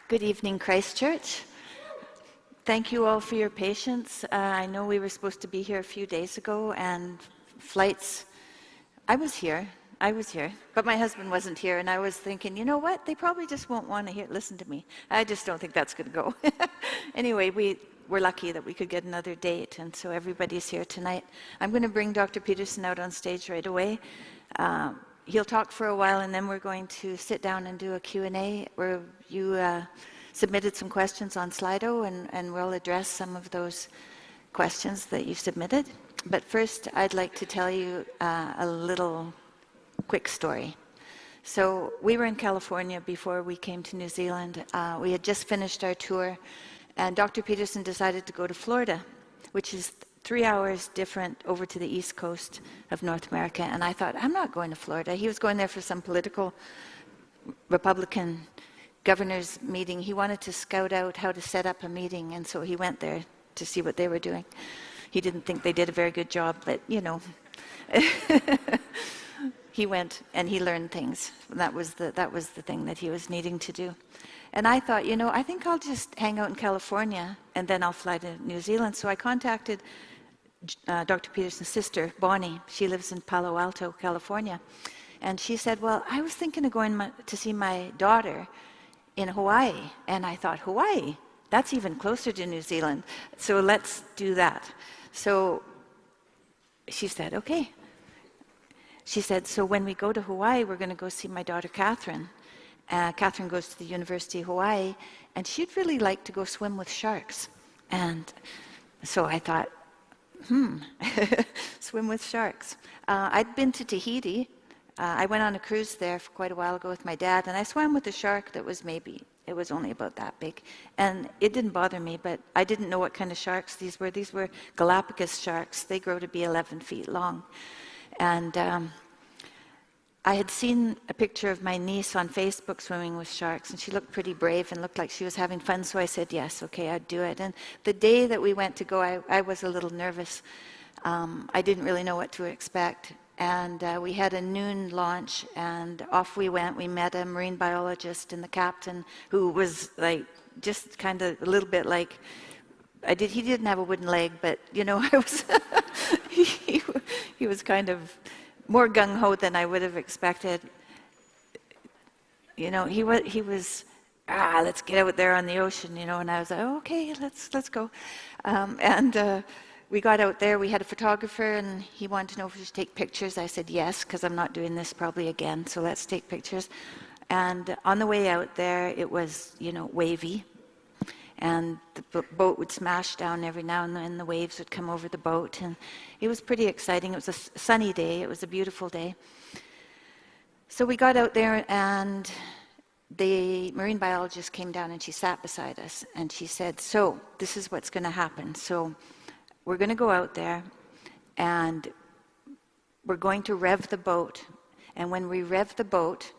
Good evening, Christchurch. Thank you all for your patience. I know we were supposed to be here a few days ago, and flights, I was here, but my husband wasn't here, and I was thinking, you know what, they probably just won't want to listen to me. I just don't think that's going to go. Anyway, we're lucky that we could get another date, and so everybody's here tonight. I'm going to bring Dr. Peterson out on stage right away. He'll talk for a while, and then we're going to sit down and do a Q&A where you submitted some questions on Slido, and we'll address some of those questions that you submitted. But first, I'd like to tell you a little quick story. So we were in California before we came to New Zealand. We had just finished our tour, and Dr. Peterson decided to go to Florida, which is 3 hours different over to the east coast of North America. And I thought, I'm not going to Florida. He was going there for some political Republican governor's meeting. He wanted to scout out how to set up a meeting, and so he went there to see what they were doing. He didn't think they did a very good job, but you know. He went and he learned things. That was the thing that he was needing to do. And I thought, you know, I think I'll just hang out in California and then I'll fly to New Zealand. So I contacted Dr. Peterson's sister, Bonnie. She lives in Palo Alto, California. And she said, well, I was thinking of going to see my daughter in Hawaii. And I thought, Hawaii? That's even closer to New Zealand. So let's do that. So she said, okay. She said, so when we go to Hawaii, we're going to go see my daughter, Catherine. Catherine goes to the University of Hawaii, and she'd really like to go swim with sharks. And so I thought, swim with sharks. I'd been to Tahiti. I went on a cruise there for quite a while ago with my dad, and I swam with a shark that was it was only about that big. And it didn't bother me, but I didn't know what kind of sharks these were. These were Galapagos sharks. They grow to be 11 feet long. And I had seen a picture of my niece on Facebook swimming with sharks, and she looked pretty brave and looked like she was having fun, so I said, yes, okay, I'd do it. And the day that we went to go, I was a little nervous. I didn't really know what to expect. And we had a noon launch, and off we went. We met a marine biologist and the captain, who was like, just kind of a little bit like, he didn't have a wooden leg, but you know, I was he was kind of more gung-ho than I would have expected. You know, he was let's get out there on the ocean, you know, and I was like, oh, okay, let's go. We got out there, we had a photographer, and he wanted to know if we should take pictures. I said yes, because I'm not doing this probably again, so let's take pictures. And on the way out there, it was, you know, wavy. And the boat would smash down every now and then, the waves would come over the boat, and it was pretty exciting. It was a sunny day, it was a beautiful day. So we got out there, and the marine biologist came down, and she sat beside us, and she said, so this is what's going to happen. So we're going to go out there, and we're going to rev the boat, and when we rev the boat,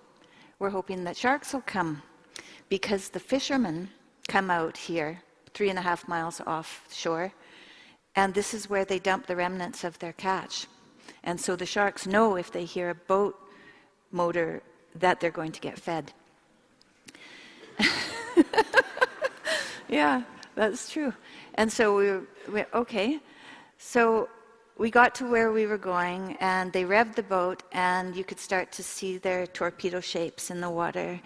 we're hoping that sharks will come, because the fishermen come out here 3.5 miles offshore, and this is where they dump the remnants of their catch. And so the sharks know if they hear a boat motor that they're going to get fed. Yeah, that's true. And so we okay. So we got to where we were going, and they revved the boat, and you could start to see their torpedo shapes in the water.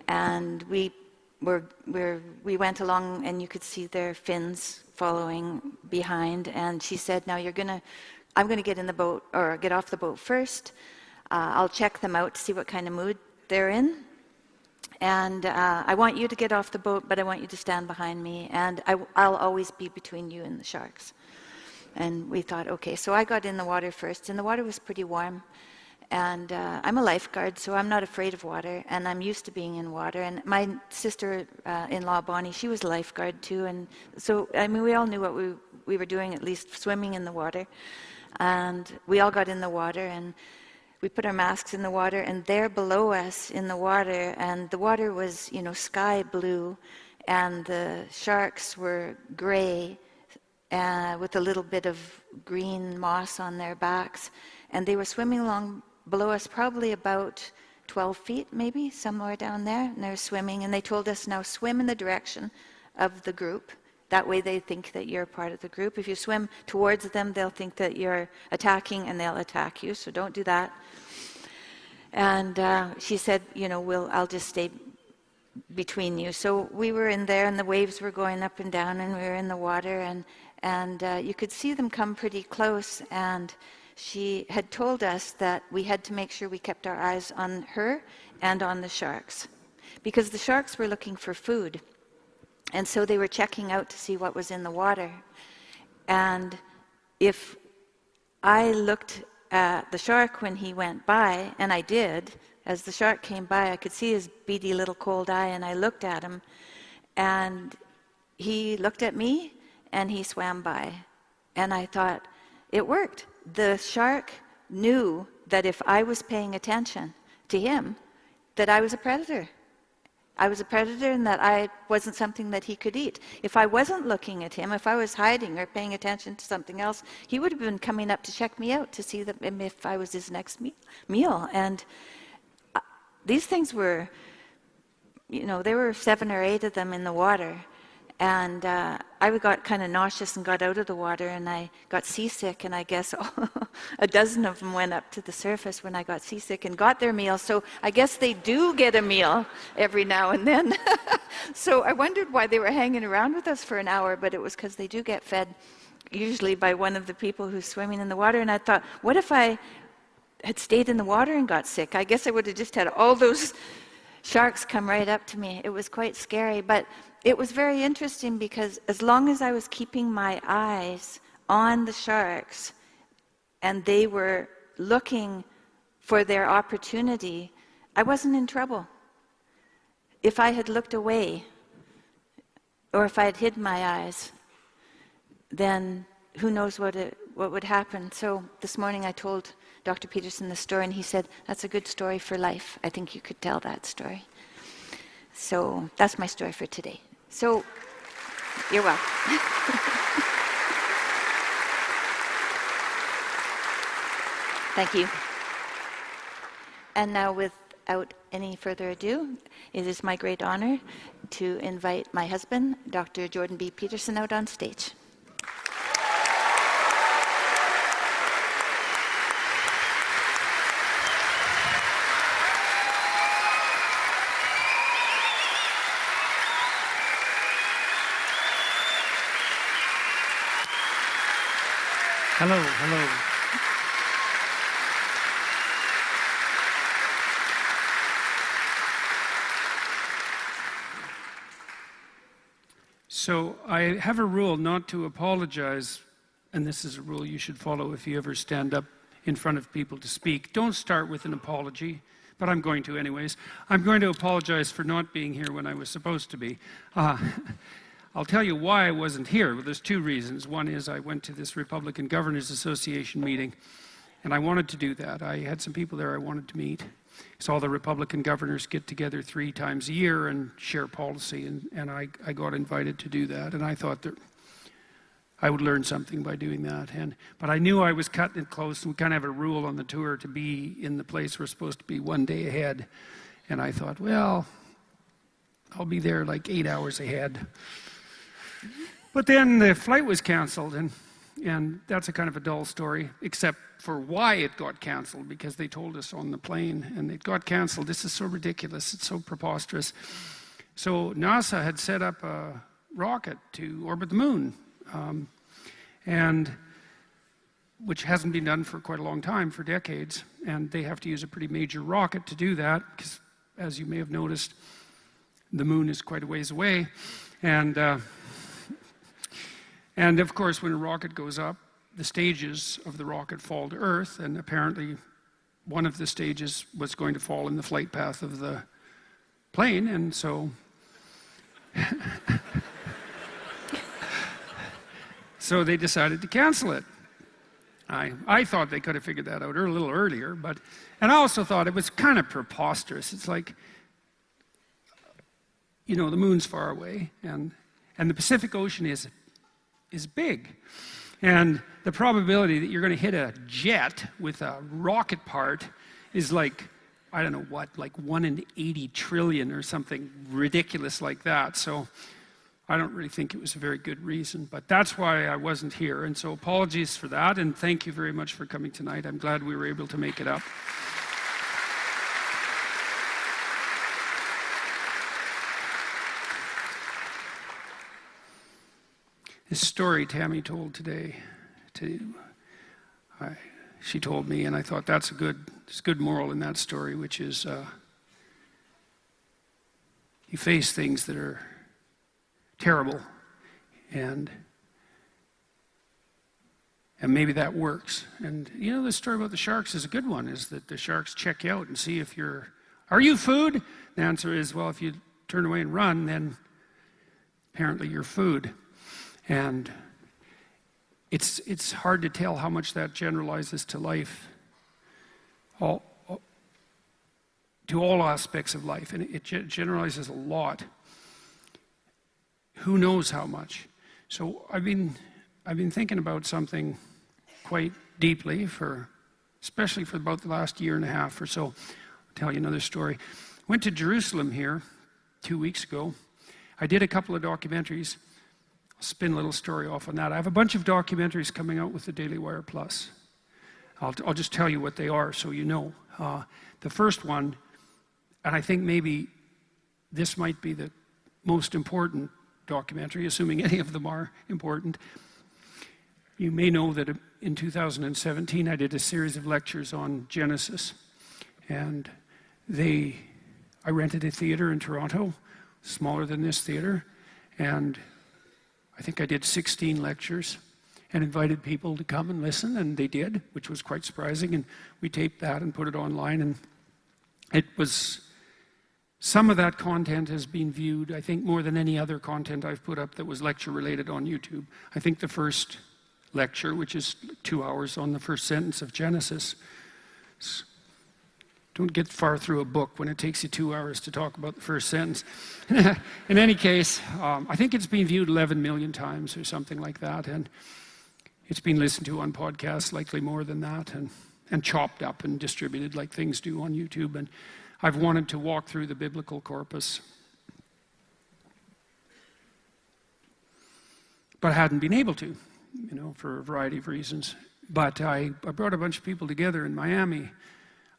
And we went along, and you could see their fins following behind. And she said, now I'm going to get in the boat, or get off the boat first. I'll check them out to see what kind of mood they're in. And I want you to get off the boat, but I want you to stand behind me, and I'll always be between you and the sharks. And we thought, okay. So I got in the water first, and the water was pretty warm. And I'm a lifeguard, so I'm not afraid of water, and I'm used to being in water. And my sister-in-law, Bonnie, she was a lifeguard too. And so, I mean, we all knew what we were doing, at least swimming in the water. And we all got in the water, and we put our masks in the water, and there below us in the water, and the water was, you know, sky blue, and the sharks were gray with a little bit of green moss on their backs. And they were swimming along below us, probably about 12 feet maybe, somewhere down there, and they're swimming, and they told us, now swim in the direction of the group. That way they think that you're part of the group. If you swim towards them, they'll think that you're attacking, and they'll attack you, so don't do that. And she said, I'll just stay between you. So we were in there, and the waves were going up and down, and we were in the water, and you could see them come pretty close, and she had told us that we had to make sure we kept our eyes on her and on the sharks, because the sharks were looking for food, and so they were checking out to see what was in the water. And if I looked at the shark when he went by, and I did, as the shark came by, I could see his beady little cold eye, and I looked at him, and he looked at me, and he swam by. And I thought, it worked. The shark knew that if I was paying attention to him, that I was a predator. I was a predator, and that I wasn't something that he could eat. If I wasn't looking at him, if I was hiding or paying attention to something else, he would have been coming up to check me out to see if I was his next meal. And these things were, there were 7 or 8 of them in the water. And I got kind of nauseous and got out of the water, and I got seasick, and I guess a dozen of them went up to the surface when I got seasick and got their meal. So I guess they do get a meal every now and then. So I wondered why they were hanging around with us for an hour, but it was because they do get fed usually by one of the people who's swimming in the water. And I thought, what if I had stayed in the water and got sick? I guess I would have just had all those sharks come right up to me. It was quite scary, but it was very interesting, because as long as I was keeping my eyes on the sharks and they were looking for their opportunity, I wasn't in trouble. If I had looked away, or if I had hid my eyes, then who knows what would happen. So this morning I told Dr. Peterson the story, and he said, that's a good story for life. I think you could tell that story. So that's my story for today. So, you're welcome. Thank you. And now, without any further ado, it is my great honor to invite my husband, Dr. Jordan B. Peterson, out on stage. Hello, hello. So I have a rule not to apologize, and this is a rule you should follow if you ever stand up in front of people to speak. Don't start with an apology, but I'm going to anyways. I'm going to apologize for not being here when I was supposed to be. I'll tell you why I wasn't here. Well, there's 2 reasons. One is I went to this Republican Governors Association meeting, and I wanted to do that. I had some people there I wanted to meet. So all the Republican governors get together 3 times a year and share policy, and I got invited to do that, and I thought that I would learn something by doing that. But I knew I was cutting it close, and we kind of have a rule on the tour to be in the place we're supposed to be 1 day ahead. And I thought, well, I'll be there like 8 hours ahead. But then the flight was canceled, and that's a kind of a dull story, except for why it got canceled, because they told us on the plane, and it got canceled. This is so ridiculous, it's so preposterous. So NASA had set up a rocket to orbit the moon, and which hasn't been done for quite a long time, for decades, and they have to use a pretty major rocket to do that, because as you may have noticed, the moon is quite a ways away, and of course, when a rocket goes up, the stages of the rocket fall to Earth, and apparently one of the stages was going to fall in the flight path of the plane, and so so they decided to cancel it. I thought they could have figured that out a little earlier, and I also thought it was kind of preposterous. It's like, the moon's far away, and the Pacific Ocean is big. And the probability that you're going to hit a jet with a rocket part is like I don't know what, like 1 in 80 trillion or something ridiculous like that. So I don't really think it was a very good reason, but that's why I wasn't here. And so apologies for that, and thank you very much for coming tonight. I'm glad we were able to make it up. This story Tammy told today, she told me, and I thought there's a good moral in that story, which is you face things that are terrible, and maybe that works. And you know, the story about the sharks is a good one, is that the sharks check you out and see if are you food? The answer is, well, if you turn away and run, then apparently you're food. And it's hard to tell how much that generalizes to life, to all aspects of life, and it generalizes a lot. Who knows how much? So I've been thinking about something quite deeply especially for about the last year and a half or so. I'll tell you another story. Went to Jerusalem here 2 weeks ago. I did a couple of documentaries. I'll spin a little story off on that. I have a bunch of documentaries coming out with the Daily Wire Plus. I'll just tell you what they are so you know. The first one, and I think maybe this might be the most important documentary, assuming any of them are important. You may know that in 2017 I did a series of lectures on Genesis, and I rented a theater in Toronto, smaller than this theater, and I think I did 16 lectures and invited people to come and listen, and they did, which was quite surprising, and we taped that and put it online, and some of that content has been viewed, I think, more than any other content I've put up that was lecture-related on YouTube. I think the first lecture, which is 2 hours on the first sentence of Genesis, don't get far through a book when it takes you 2 hours to talk about the first sentence. In any case, I think it's been viewed 11 million times or something like that, and it's been listened to on podcasts, likely more than that, and chopped up and distributed like things do on YouTube. And I've wanted to walk through the biblical corpus, but I hadn't been able to, for a variety of reasons. But I brought a bunch of people together in Miami.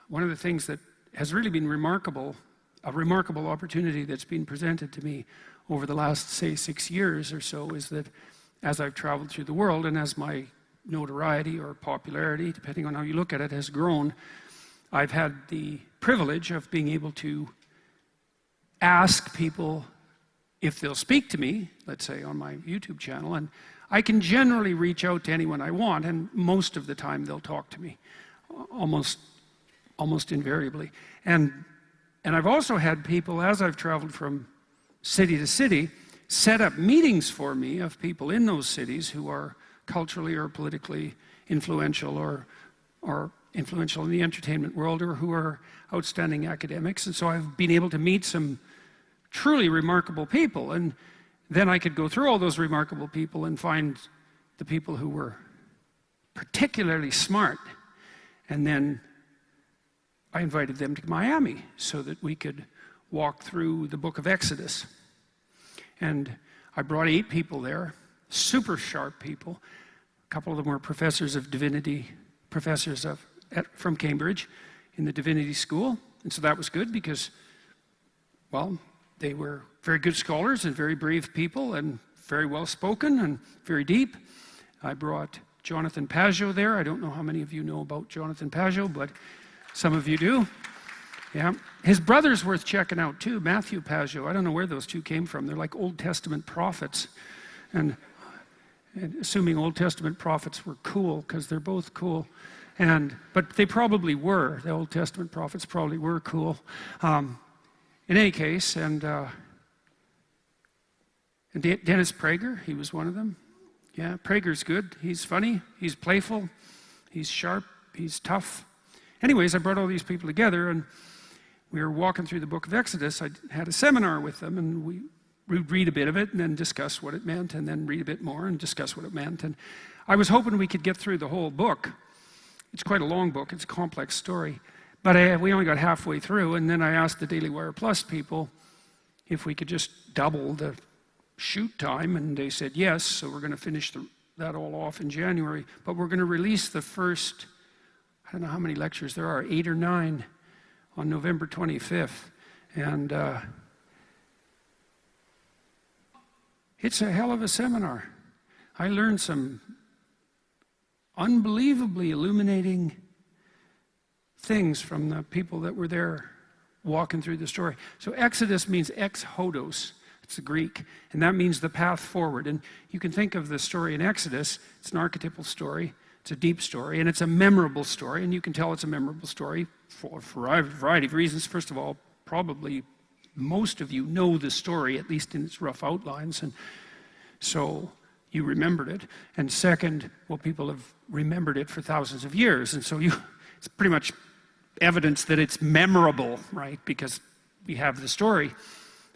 One of the things that has really been a remarkable opportunity that's been presented to me over the last, say, 6 years or so, is that as I've traveled through the world and as my notoriety or popularity, depending on how you look at it, has grown, I've had the privilege of being able to ask people if they'll speak to me, let's say on my YouTube channel, and I can generally reach out to anyone I want, and most of the time they'll talk to me, almost invariably. And I've also had people, as I've traveled from city to city, set up meetings for me of people in those cities who are culturally or politically influential or influential in the entertainment world, or who are outstanding academics. And so I've been able to meet some truly remarkable people, and then I could go through all those remarkable people and find the people who were particularly smart, and then I invited them to Miami so that we could walk through the book of Exodus. And I brought 8 people there, super sharp people. A couple of them were professors of divinity, from Cambridge in the divinity school. And so that was good because, well, they were very good scholars and very brave people and very well spoken and very deep. I brought Jonathan Pageau there. I don't know how many of you know about Jonathan Pageau, but some of you do. Yeah. His brother's worth checking out too, Matthew Pageau. I don't know where those two came from. They're like Old Testament prophets. And assuming Old Testament prophets were cool, because they're both cool. But they probably were. The Old Testament prophets probably were cool. In any case, and Dennis Prager, he was one of them. Yeah, Prager's good. He's funny. He's playful. He's sharp. He's tough. Anyways, I brought all these people together, and we were walking through the book of Exodus. I had a seminar with them, and we'd read a bit of it and then discuss what it meant, and then read a bit more and discuss what it meant. And I was hoping we could get through the whole book. It's quite a long book. It's a complex story. But we only got halfway through, and then I asked the Daily Wire Plus people if we could just double the shoot time, and they said yes, so we're going to finish that all off in January. But we're going to release the first, I don't know how many lectures there are, 8 or 9 on November 25th. And it's a hell of a seminar. I learned some unbelievably illuminating things from the people that were there walking through the story. So Exodus means ex hodos. It's the Greek, and that means the path forward. And you can think of the story in Exodus. It's an archetypal story. It's a deep story, and it's a memorable story. And you can tell it's a memorable story for a variety of reasons. First of all, probably most of you know the story, at least in its rough outlines, and so you remembered it. And second, well, people have remembered it for thousands of years, and so it's pretty much evidence that it's memorable, right? Because we have the story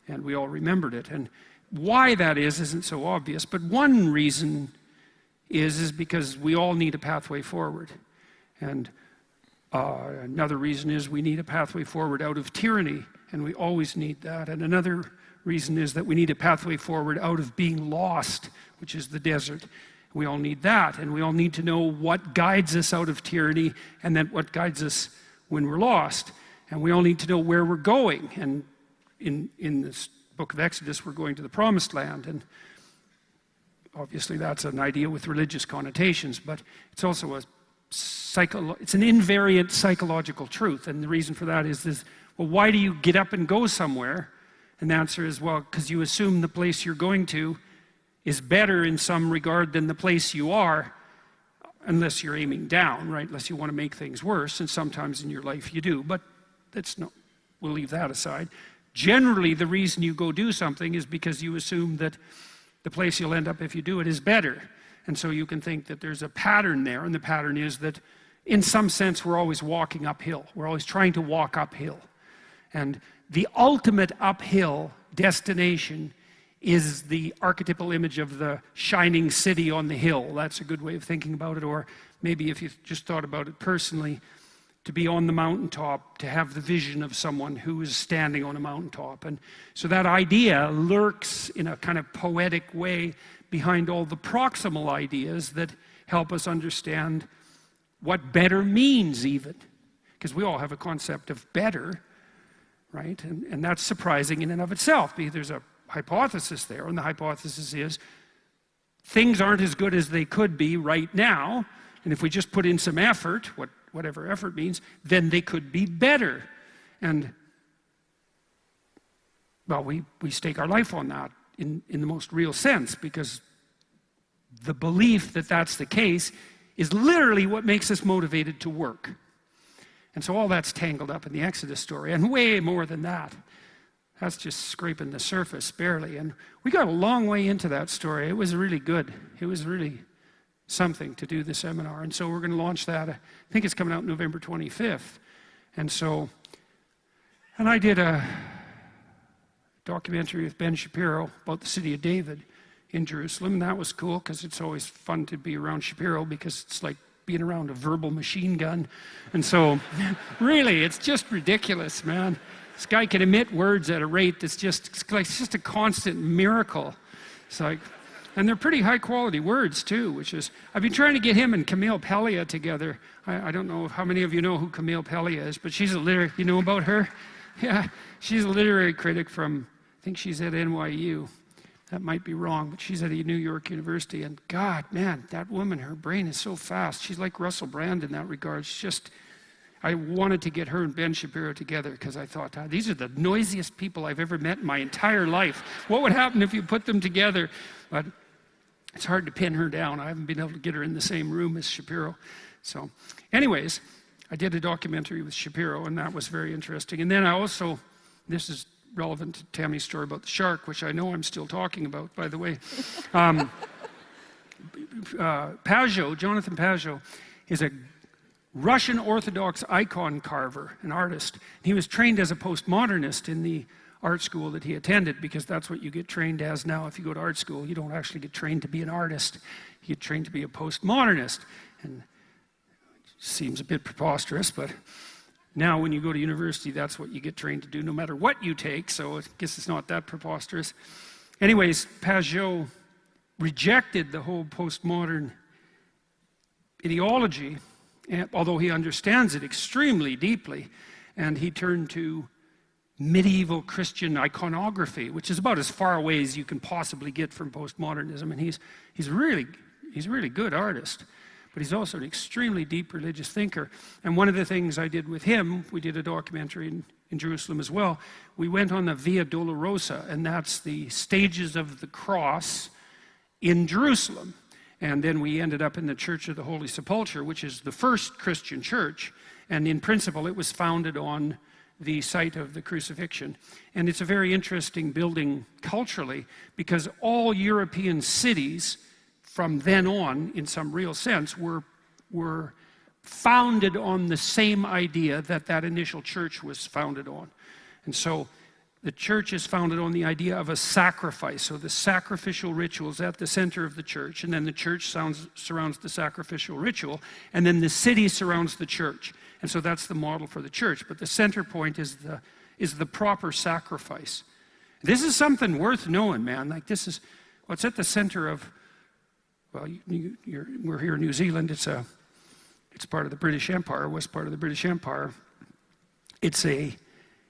and we all remembered it. And why that isn't so obvious, but one reason is because we all need a pathway forward. And another reason is we need a pathway forward out of tyranny, and we always need that. And another reason is that we need a pathway forward out of being lost, which is the desert. We all need that, and we all need to know what guides us out of tyranny and then what guides us when we're lost. And we all need to know where we're going. And in this book of Exodus, we're going to the promised land. And obviously that's an idea with religious connotations, but it's also it's an invariant psychological truth. And the reason for that is, well, why do you get up and go somewhere? And the answer is, well, because you assume the place you're going to is better in some regard than the place you are, unless you're aiming down, right? Unless you want to make things worse, and sometimes in your life you do, but we'll leave that aside. Generally, the reason you go do something is because you assume that the place you'll end up if you do it is better. And so you can think that there's a pattern there, and the pattern is that in some sense we're always walking uphill. We're always trying to walk uphill. And the ultimate uphill destination is the archetypal image of the shining city on the hill. That's a good way of thinking about it. Or maybe if you just thought about it personally, to be on the mountaintop, to have the vision of someone who is standing on a mountaintop. And so that idea lurks in a kind of poetic way behind all the proximal ideas that help us understand what better means even. Because we all have a concept of better, right? And that's surprising in and of itself, because there's a hypothesis there, and the hypothesis is things aren't as good as they could be right now, and if we just put in some effort, whatever effort means, then they could be better. And well, we stake our life on that in the most real sense, because the belief that that's the case is literally what makes us motivated to work. And so all that's tangled up in the Exodus story, and way more than that. That's just scraping the surface, barely. And we got a long way into that story. It was really good. It was really something to do the seminar. And so we're going to launch that. I think it's coming out November 25th. And I did a documentary with Ben Shapiro about the city of David in Jerusalem. And that was cool, because it's always fun to be around Shapiro, because it's like being around a verbal machine gun. And so really, it's just ridiculous, man. This guy can emit words at a rate that's just a constant miracle. It's like, and they're pretty high quality words too, which is, I've been trying to get him and Camille Paglia together. I don't know how many of you know who Camille Paglia is, but she's you know about her? Yeah, she's a literary critic from, I think she's at NYU. That might be wrong, but she's at New York University, and God, man, that woman, her brain is so fast. She's like Russell Brand in that regard. She's just, I wanted to get her and Ben Shapiro together, because I thought, these are the noisiest people I've ever met in my entire life. What would happen if you put them together? But it's hard to pin her down. I haven't been able to get her in the same room as Shapiro. So anyways, I did a documentary with Shapiro, and that was very interesting. And then I also, this is relevant to Tammy's story about the shark, which I know I'm still talking about, by the way. Jonathan Pajot, is a Russian Orthodox icon carver, an artist. He was trained as a postmodernist in the art school that he attended, because that's what you get trained as now. If you go to art school, you don't actually get trained to be an artist. You get trained to be a postmodernist. And it seems a bit preposterous, but Now, when you go to university, that's what you get trained to do no matter what you take, so I guess it's not that preposterous. Anyways, Pajot rejected the whole postmodern ideology, although he understands it extremely deeply, and he turned to medieval Christian iconography, which is about as far away as you can possibly get from postmodernism. And he's a really good artist, but he's also an extremely deep religious thinker. And one of the things I did with him, we did a documentary in Jerusalem as well. We went on the Via Dolorosa, and that's the stages of the cross in Jerusalem. And then we ended up in the Church of the Holy Sepulchre, which is the first Christian church. And in principle, it was founded on the site of the crucifixion. And it's a very interesting building culturally, because all European cities from then on, in some real sense, were founded on the same idea that that initial church was founded on. And so the church is founded on the idea of a sacrifice. So the sacrificial ritual is at the center of the church, and then the church surrounds the sacrificial ritual, and then the city surrounds the church. And so that's the model for the church. But the center point is the proper sacrifice. This is something worth knowing, man. Like, this is what's at the center of, well, we're here in New Zealand. It's part of the British Empire, was part of the British Empire.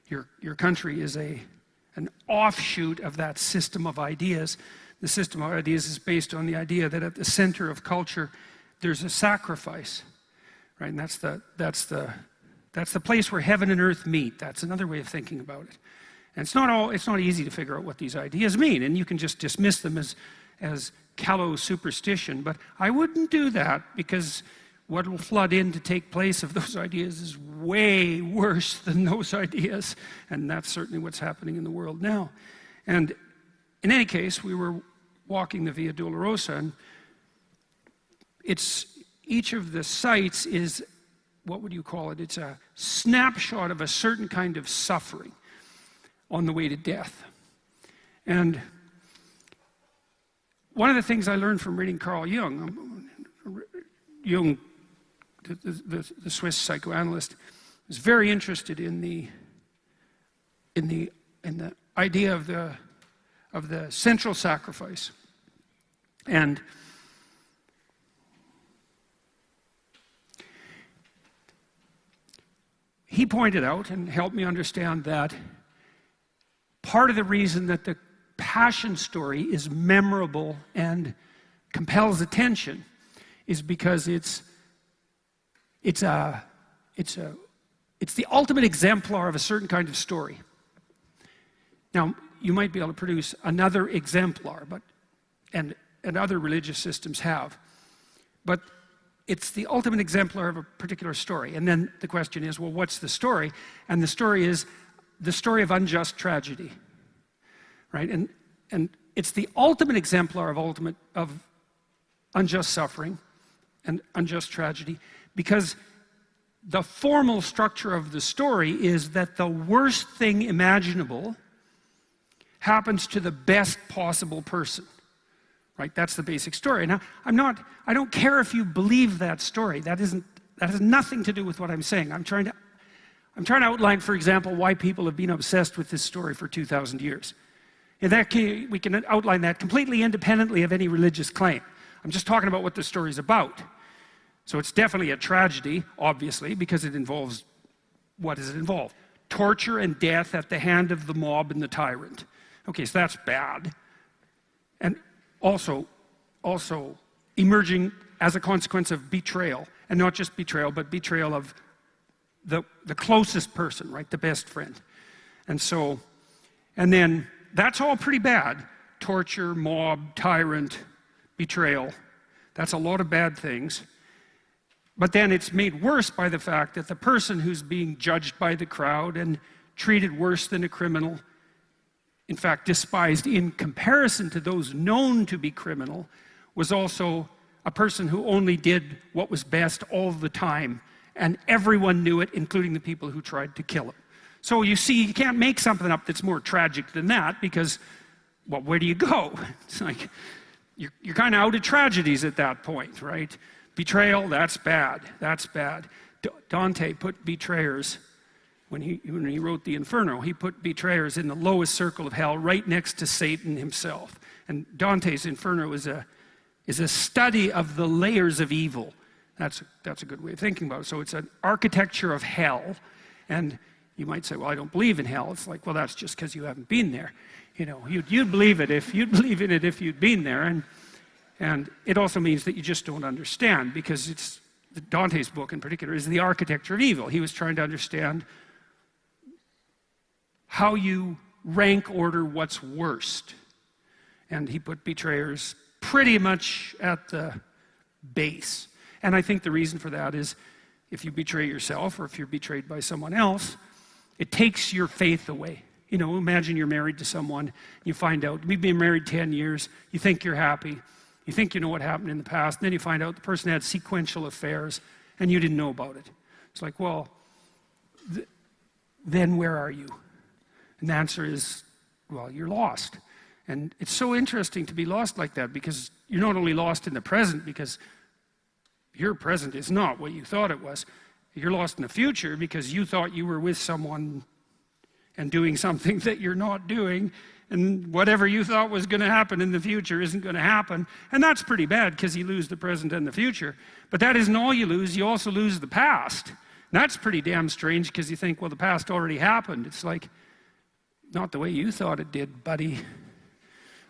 Your country is an offshoot of that system of ideas. The system of ideas is based on the idea that at the center of culture, there's a sacrifice. Right, and that's the place where heaven and earth meet. That's another way of thinking about it. And it's not easy to figure out what these ideas mean, and you can just dismiss them as callow superstition. But I wouldn't do that, because what will flood in to take place of those ideas is way worse than those ideas, and that's certainly what's happening in the world now. And in any case, we were walking the Via Dolorosa, and each of the sites is, what would you call it? It's a snapshot of a certain kind of suffering on the way to death. And one of the things I learned from reading Carl Jung, the Swiss psychoanalyst, was very interested in the idea of the central sacrifice. And he pointed out and helped me understand that part of the reason that the passion story is memorable and compels attention is because it's the ultimate exemplar of a certain kind of story. Now, you might be able to produce another exemplar, and other religious systems have, but it's the ultimate exemplar of a particular story. And then the question is, well, what's the story? And the story is the story of unjust tragedy, right? And it's the ultimate exemplar of unjust suffering and unjust tragedy, because the formal structure of the story is that the worst thing imaginable happens to the best possible person. Right, that's the basic story. Now, I don't care if you believe that story. That has nothing to do with what I'm saying. I'm trying to outline, for example, why people have been obsessed with this story for 2,000 years. In that case, we can outline that completely independently of any religious claim. I'm just talking about what the story's about. So it's definitely a tragedy, obviously, because it involves, what does it involve? Torture and death at the hand of the mob and the tyrant. Okay, so that's bad. And also emerging as a consequence of betrayal, and not just betrayal, but betrayal of the closest person, right, the best friend. And then that's all pretty bad. Torture, mob, tyrant, betrayal. That's a lot of bad things. But then it's made worse by the fact that the person who's being judged by the crowd and treated worse than a criminal, in fact, despised in comparison to those known to be criminal, was also a person who only did what was best all the time, and everyone knew it, including the people who tried to kill him. So you see, you can't make something up that's more tragic than that, because, well, where do you go? It's like, you're kind of out of tragedies at that point, right? Betrayal, that's bad, that's bad. Dante put betrayers, when he wrote the Inferno, he put betrayers in the lowest circle of hell, right next to Satan himself. And Dante's Inferno is a study of the layers of evil. That's a good way of thinking about it. So it's an architecture of hell. And you might say, well, I don't believe in hell. It's like, well, that's just because you haven't been there. You know, you'd believe in it if you'd been there. And it also means that you just don't understand, because it's Dante's book in particular is the architecture of evil. He was trying to understand how you rank order what's worst. And he put betrayers pretty much at the base. And I think the reason for that is if you betray yourself or if you're betrayed by someone else, it takes your faith away. You know, imagine you're married to someone, you find out, we've been married 10 years, you think you're happy, you think you know what happened in the past, and then you find out the person had sequential affairs and you didn't know about it. It's like, well, then where are you? And the answer is, well, you're lost. And it's so interesting to be lost like that, because you're not only lost in the present, because your present is not what you thought it was. You're lost in the future because you thought you were with someone and doing something that you're not doing, and whatever you thought was going to happen in the future isn't going to happen. And that's pretty bad, because you lose the present and the future. But that isn't all you lose. You also lose the past. And that's pretty damn strange, because you think, well, the past already happened. It's like, not the way you thought it did, buddy.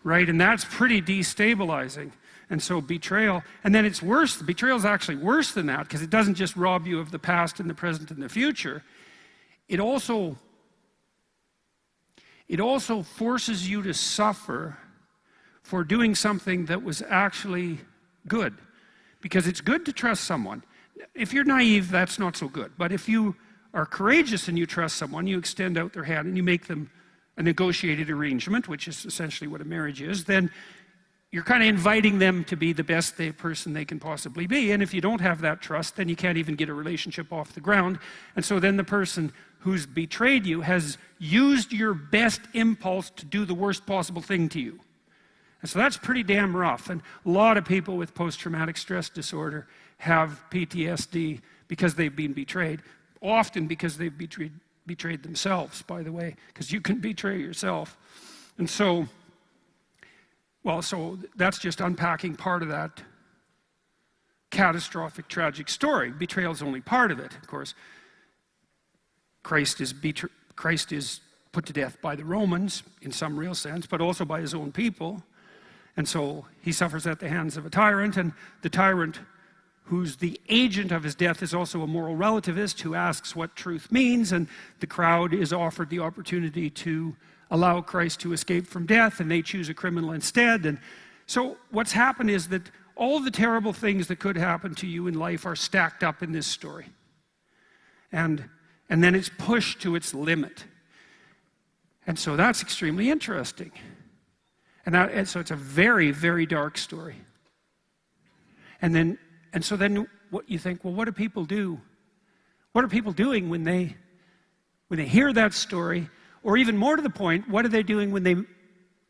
Right? And that's pretty destabilizing. And so betrayal, and then it's worse. Betrayal is actually worse than that, because it doesn't just rob you of the past and the present and the future. It also forces you to suffer for doing something that was actually good. Because it's good to trust someone. If you're naive, that's not so good. But if you are courageous and you trust someone, you extend out their hand and you make them a negotiated arrangement, which is essentially what a marriage is, then you're kind of inviting them to be the best person they can possibly be. And if you don't have that trust, then you can't even get a relationship off the ground. And so then the person who's betrayed you has used your best impulse to do the worst possible thing to you. And so that's pretty damn rough. And a lot of people with post-traumatic stress disorder have PTSD because they've been betrayed, often because they've betrayed themselves, by the way, because you can betray yourself. And so, well, so that's just unpacking part of that catastrophic, tragic story. Betrayal is only part of it, of course. Christ is put to death by the Romans, in some real sense, but also by his own people. And so he suffers at the hands of a tyrant, and the tyrant who's the agent of his death is also a moral relativist who asks what truth means, and the crowd is offered the opportunity to allow Christ to escape from death, and they choose a criminal instead. And so what's happened is that all the terrible things that could happen to you in life are stacked up in this story. And then it's pushed to its limit. And so that's extremely interesting. And so it's a very, very dark story. And so then what you think, well, what do people do? What are people doing when they hear that story? Or even more to the point, what are they doing when they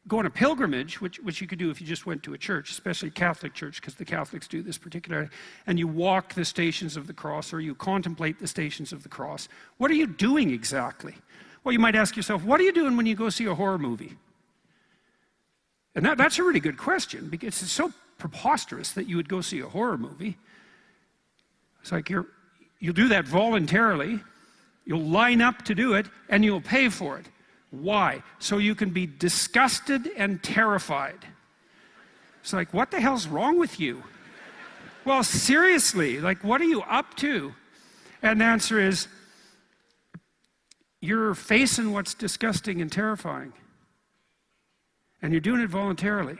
go on a pilgrimage, which you could do if you just went to a church, especially a Catholic church, because the Catholics do this particularly, and you walk the stations of the cross, or you contemplate the stations of the cross. What are you doing exactly? Well, you might ask yourself, what are you doing when you go see a horror movie? And that's a really good question, because it's so preposterous that you would go see a horror movie. It's like you'll do that voluntarily, you'll line up to do it, and you'll pay for it. Why? So you can be disgusted and terrified. It's like, what the hell's wrong with you? Well, seriously, like, what are you up to? And the answer is, you're facing what's disgusting and terrifying. And you're doing it voluntarily.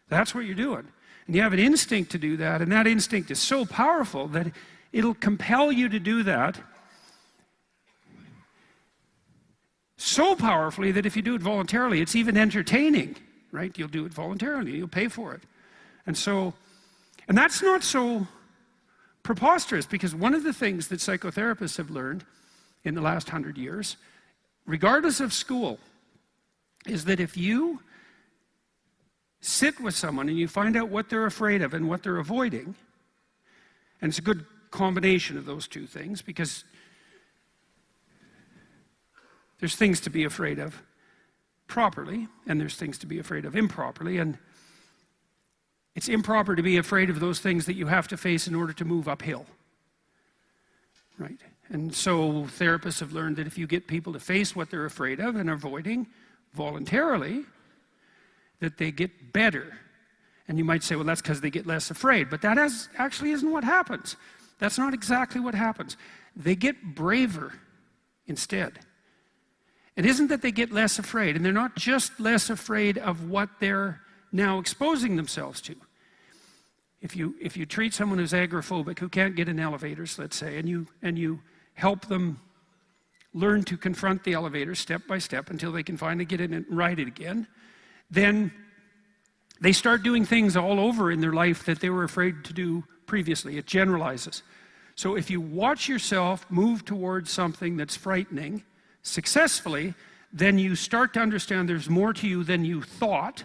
That's what you're doing. And you have an instinct to do that, and that instinct is so powerful that it'll compel you to do that so powerfully that if you do it voluntarily, it's even entertaining, right? You'll do it voluntarily, you'll pay for it. And that's not so preposterous, because one of the things that psychotherapists have learned in the last 100 years, regardless of school, is that if you sit with someone and you find out what they're afraid of and what they're avoiding, and it's a good combination of those two things, because there's things to be afraid of properly, and there's things to be afraid of improperly, and it's improper to be afraid of those things that you have to face in order to move uphill, right? And so therapists have learned that if you get people to face what they're afraid of and avoiding voluntarily, that they get better. And you might say, well, that's because they get less afraid, but that actually isn't what happens. That's not exactly what happens. They get braver instead. It isn't that they get less afraid, and they're not just less afraid of what they're now exposing themselves to. If you treat someone who's agoraphobic, who can't get in elevators, let's say, and you help them learn to confront the elevator step by step until they can finally get in and ride it again, then they start doing things all over in their life that they were afraid to do previously. It generalizes. So if you watch yourself move towards something that's frightening successfully, then you start to understand there's more to you than you thought.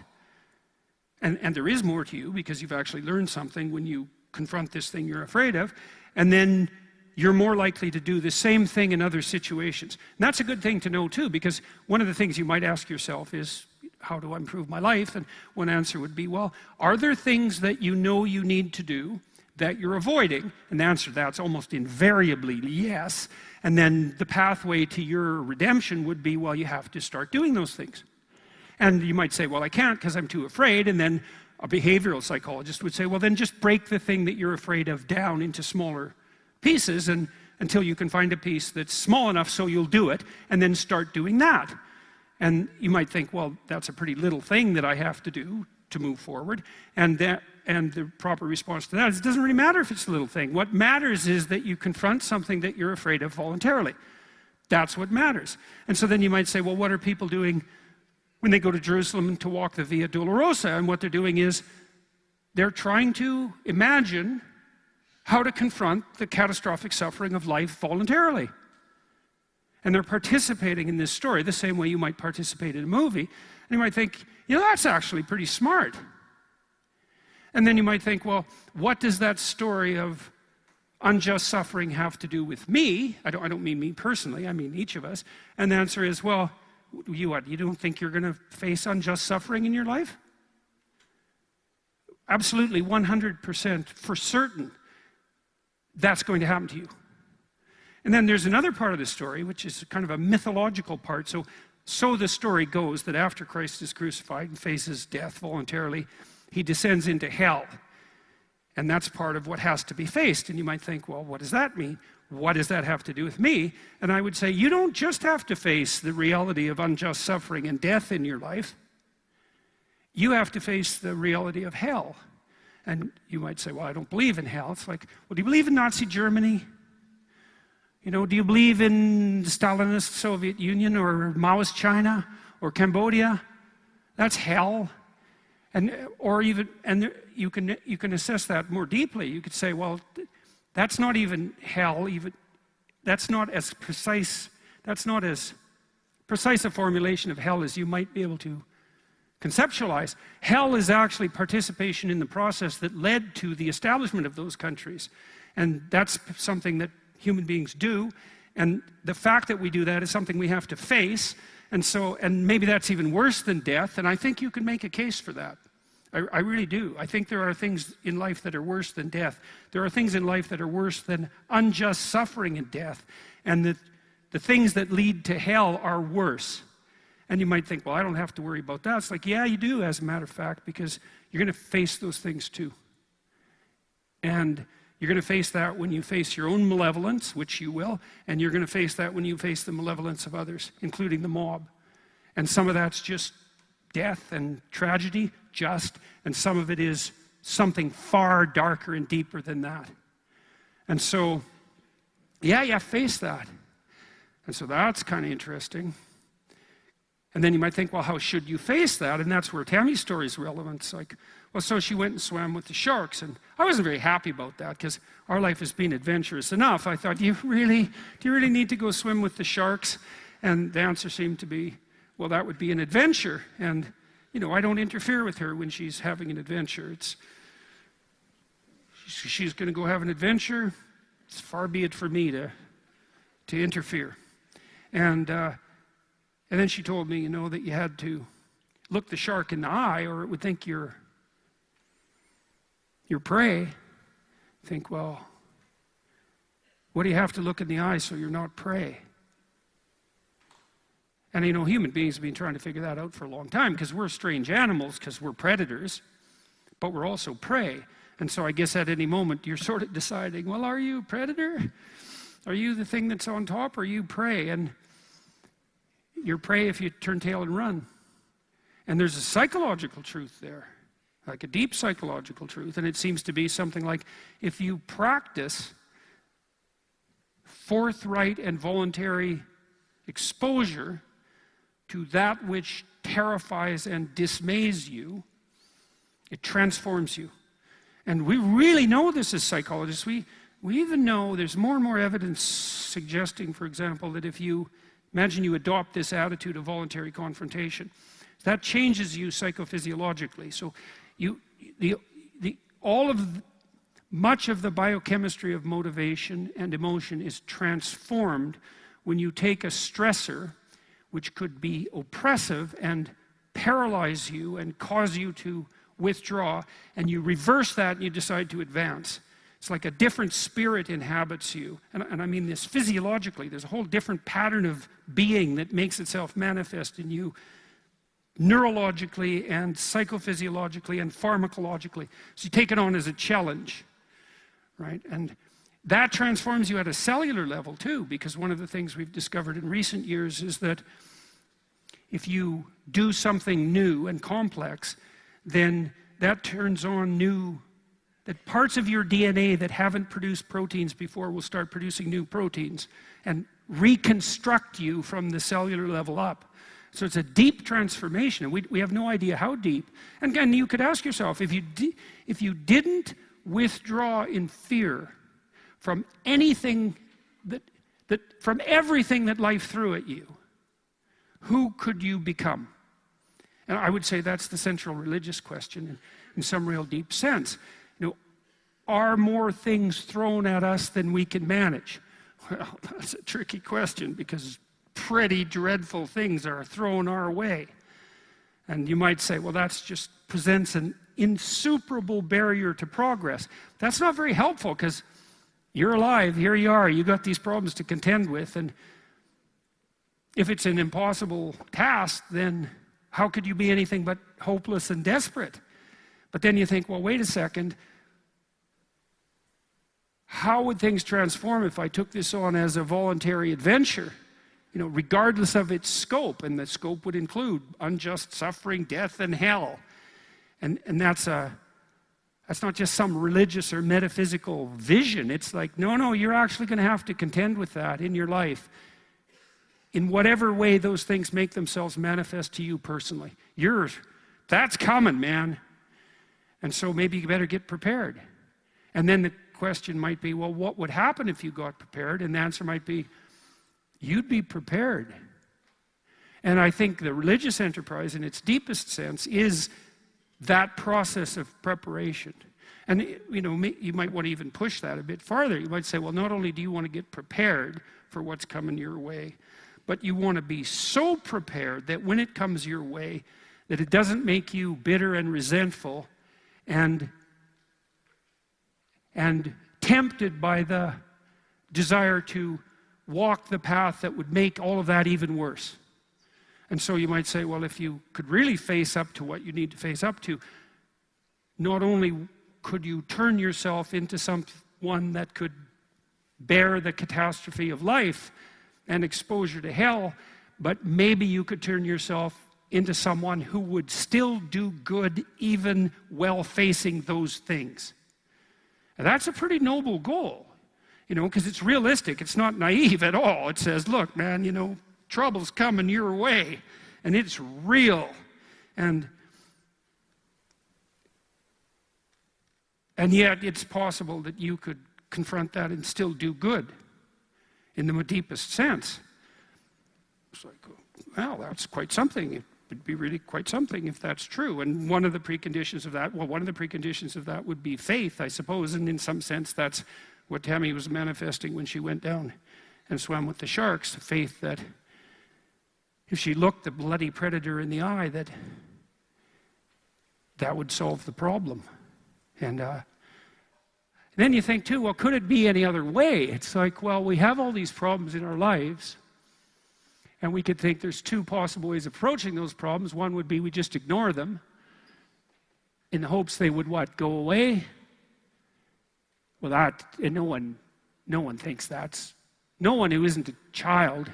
And there is more to you because you've actually learned something when you confront this thing you're afraid of. And then you're more likely to do the same thing in other situations. And that's a good thing to know too, because one of the things you might ask yourself is, how do I improve my life? And one answer would be, well, are there things that you know you need to do that you're avoiding? And the answer to that's almost invariably yes. And then the pathway to your redemption would be, well, you have to start doing those things. And you might say, well, I can't because I'm too afraid. And then a behavioral psychologist would say, well, then just break the thing that you're afraid of down into smaller pieces and until you can find a piece that's small enough so you'll do it, and then start doing that. And you might think, well, that's a pretty little thing that I have to do to move forward. And the proper response to that is, it doesn't really matter if it's a little thing. What matters is that you confront something that you're afraid of voluntarily. That's what matters. And so then you might say, well, what are people doing when they go to Jerusalem to walk the Via Dolorosa? And what they're doing is they're trying to imagine how to confront the catastrophic suffering of life voluntarily. And they're participating in this story the same way you might participate in a movie. And you might think, you know, that's actually pretty smart. And then you might think, well, what does that story of unjust suffering have to do with me? I don't mean me personally, I mean each of us. And the answer is, well, you don't think you're going to face unjust suffering in your life? Absolutely, 100% for certain, that's going to happen to you. And then there's another part of the story, which is kind of a mythological part. So the story goes that after Christ is crucified and faces death voluntarily, he descends into hell. And that's part of what has to be faced. And you might think, well, what does that mean? What does that have to do with me? And I would say, you don't just have to face the reality of unjust suffering and death in your life. You have to face the reality of hell. And you might say, well, I don't believe in hell. It's like, well, do you believe in Nazi Germany? You know, do you believe in the Stalinist Soviet Union or Maoist China or Cambodia? That's hell. And you can assess that more deeply. You could say, well, that's not even hell. That's not as precise a formulation of hell as you might be able to conceptualize. Hell is actually participation in the process that led to the establishment of those countries. And that's something that human beings do. And the fact that we do that is something we have to face. And maybe that's even worse than death. And I think you can make a case for that. I really do. I think there are things in life that are worse than death. There are things in life that are worse than unjust suffering and death. And the things that lead to hell are worse. And you might think, well, I don't have to worry about that. It's like, yeah, you do, as a matter of fact, because you're going to face those things too. And you're going to face that when you face your own malevolence, which you will, and you're going to face that when you face the malevolence of others, including the mob. And some of that's just death and tragedy, and some of it is something far darker and deeper than that. And so, yeah, you face that. And so that's kind of interesting. And then you might think, well, how should you face that? And that's where Tammy's story is relevant. It's like, well, so she went and swam with the sharks. And I wasn't very happy about that because our life has been adventurous enough. I thought, do you really need to go swim with the sharks? And the answer seemed to be, well, that would be an adventure. And, you know, I don't interfere with her when she's having an adventure. She's going to go have an adventure. it's far be it for me to interfere. And then she told me, that you had to look the shark in the eye or it would think you're prey. Think, well, what do you have to look in the eye so you're not prey? And human beings have been trying to figure that out for a long time because we're strange animals, because we're predators, but we're also prey. And so I guess at any moment you're sort of deciding, well, are you a predator? Are you the thing that's on top, or are you prey? And you're prey if you turn tail and run. And there's a psychological truth there, like a deep psychological truth, and it seems to be something like, if you practice forthright and voluntary exposure to that which terrifies and dismays you, it transforms you. And we really know this as psychologists. We even know there's more and more evidence suggesting, for example, that if you imagine you adopt this attitude of voluntary confrontation, that changes you psychophysiologically. So much of the biochemistry of motivation and emotion is transformed when you take a stressor which could be oppressive and paralyze you and cause you to withdraw, and you reverse that and you decide to advance. It's like a different spirit inhabits you. And I mean this physiologically. There's a whole different pattern of being that makes itself manifest in you neurologically and psychophysiologically and pharmacologically. So you take it on as a challenge, right? And that transforms you at a cellular level too, because one of the things we've discovered in recent years is that if you do something new and complex, then that turns on that parts of your DNA that haven't produced proteins before will start producing new proteins and reconstruct you from the cellular level up. So it's a deep transformation. We have no idea how deep. And again, you could ask yourself, if you didn't withdraw in fear from anything from everything that life threw at you, who could you become? And I would say that's the central religious question in some real deep sense. Are more things thrown at us than we can manage? Well, that's a tricky question, because pretty dreadful things are thrown our way. And you might say, well, that just presents an insuperable barrier to progress. That's not very helpful, because you're alive, here you are, you got these problems to contend with, and if it's an impossible task, then how could you be anything but hopeless and desperate? But then you think, well, wait a second, how would things transform if I took this on as a voluntary adventure, regardless of its scope? And the scope would include unjust suffering, death, and hell. And that's not just some religious or metaphysical vision. It's like, no, you're actually going to have to contend with that in your life, in whatever way those things make themselves manifest to you personally. That's coming, man. And so maybe you better get prepared. And then the question might be, well, what would happen if you got prepared? And the answer might be, you'd be prepared. And I think the religious enterprise, in its deepest sense, is that process of preparation. And you might want to even push that a bit farther. You might say, well, not only do you want to get prepared for what's coming your way, but you want to be so prepared that when it comes your way, that it doesn't make you bitter and resentful and tempted by the desire to walk the path that would make all of that even worse. And so you might say, well, if you could really face up to what you need to face up to, not only could you turn yourself into someone that could bear the catastrophe of life and exposure to hell, but maybe you could turn yourself into someone who would still do good even while facing those things. And that's a pretty noble goal, because it's realistic. It's not naive at all. It says, look, man, trouble's coming your way, and it's real. And yet it's possible that you could confront that and still do good in the deepest sense. It's like, well, that's quite something. It would be really quite something if that's true. And one of the preconditions of that would be faith, I suppose, and in some sense that's what Tammy was manifesting when she went down and swam with the sharks, the faith that if she looked the bloody predator in the eye, that would solve the problem. And then you think too, well, could it be any other way? It's like, well, we have all these problems in our lives, and we could think there's two possible ways of approaching those problems. One would be we just ignore them in the hopes they would what? Go away? Well, and no one thinks that's, no one who isn't a child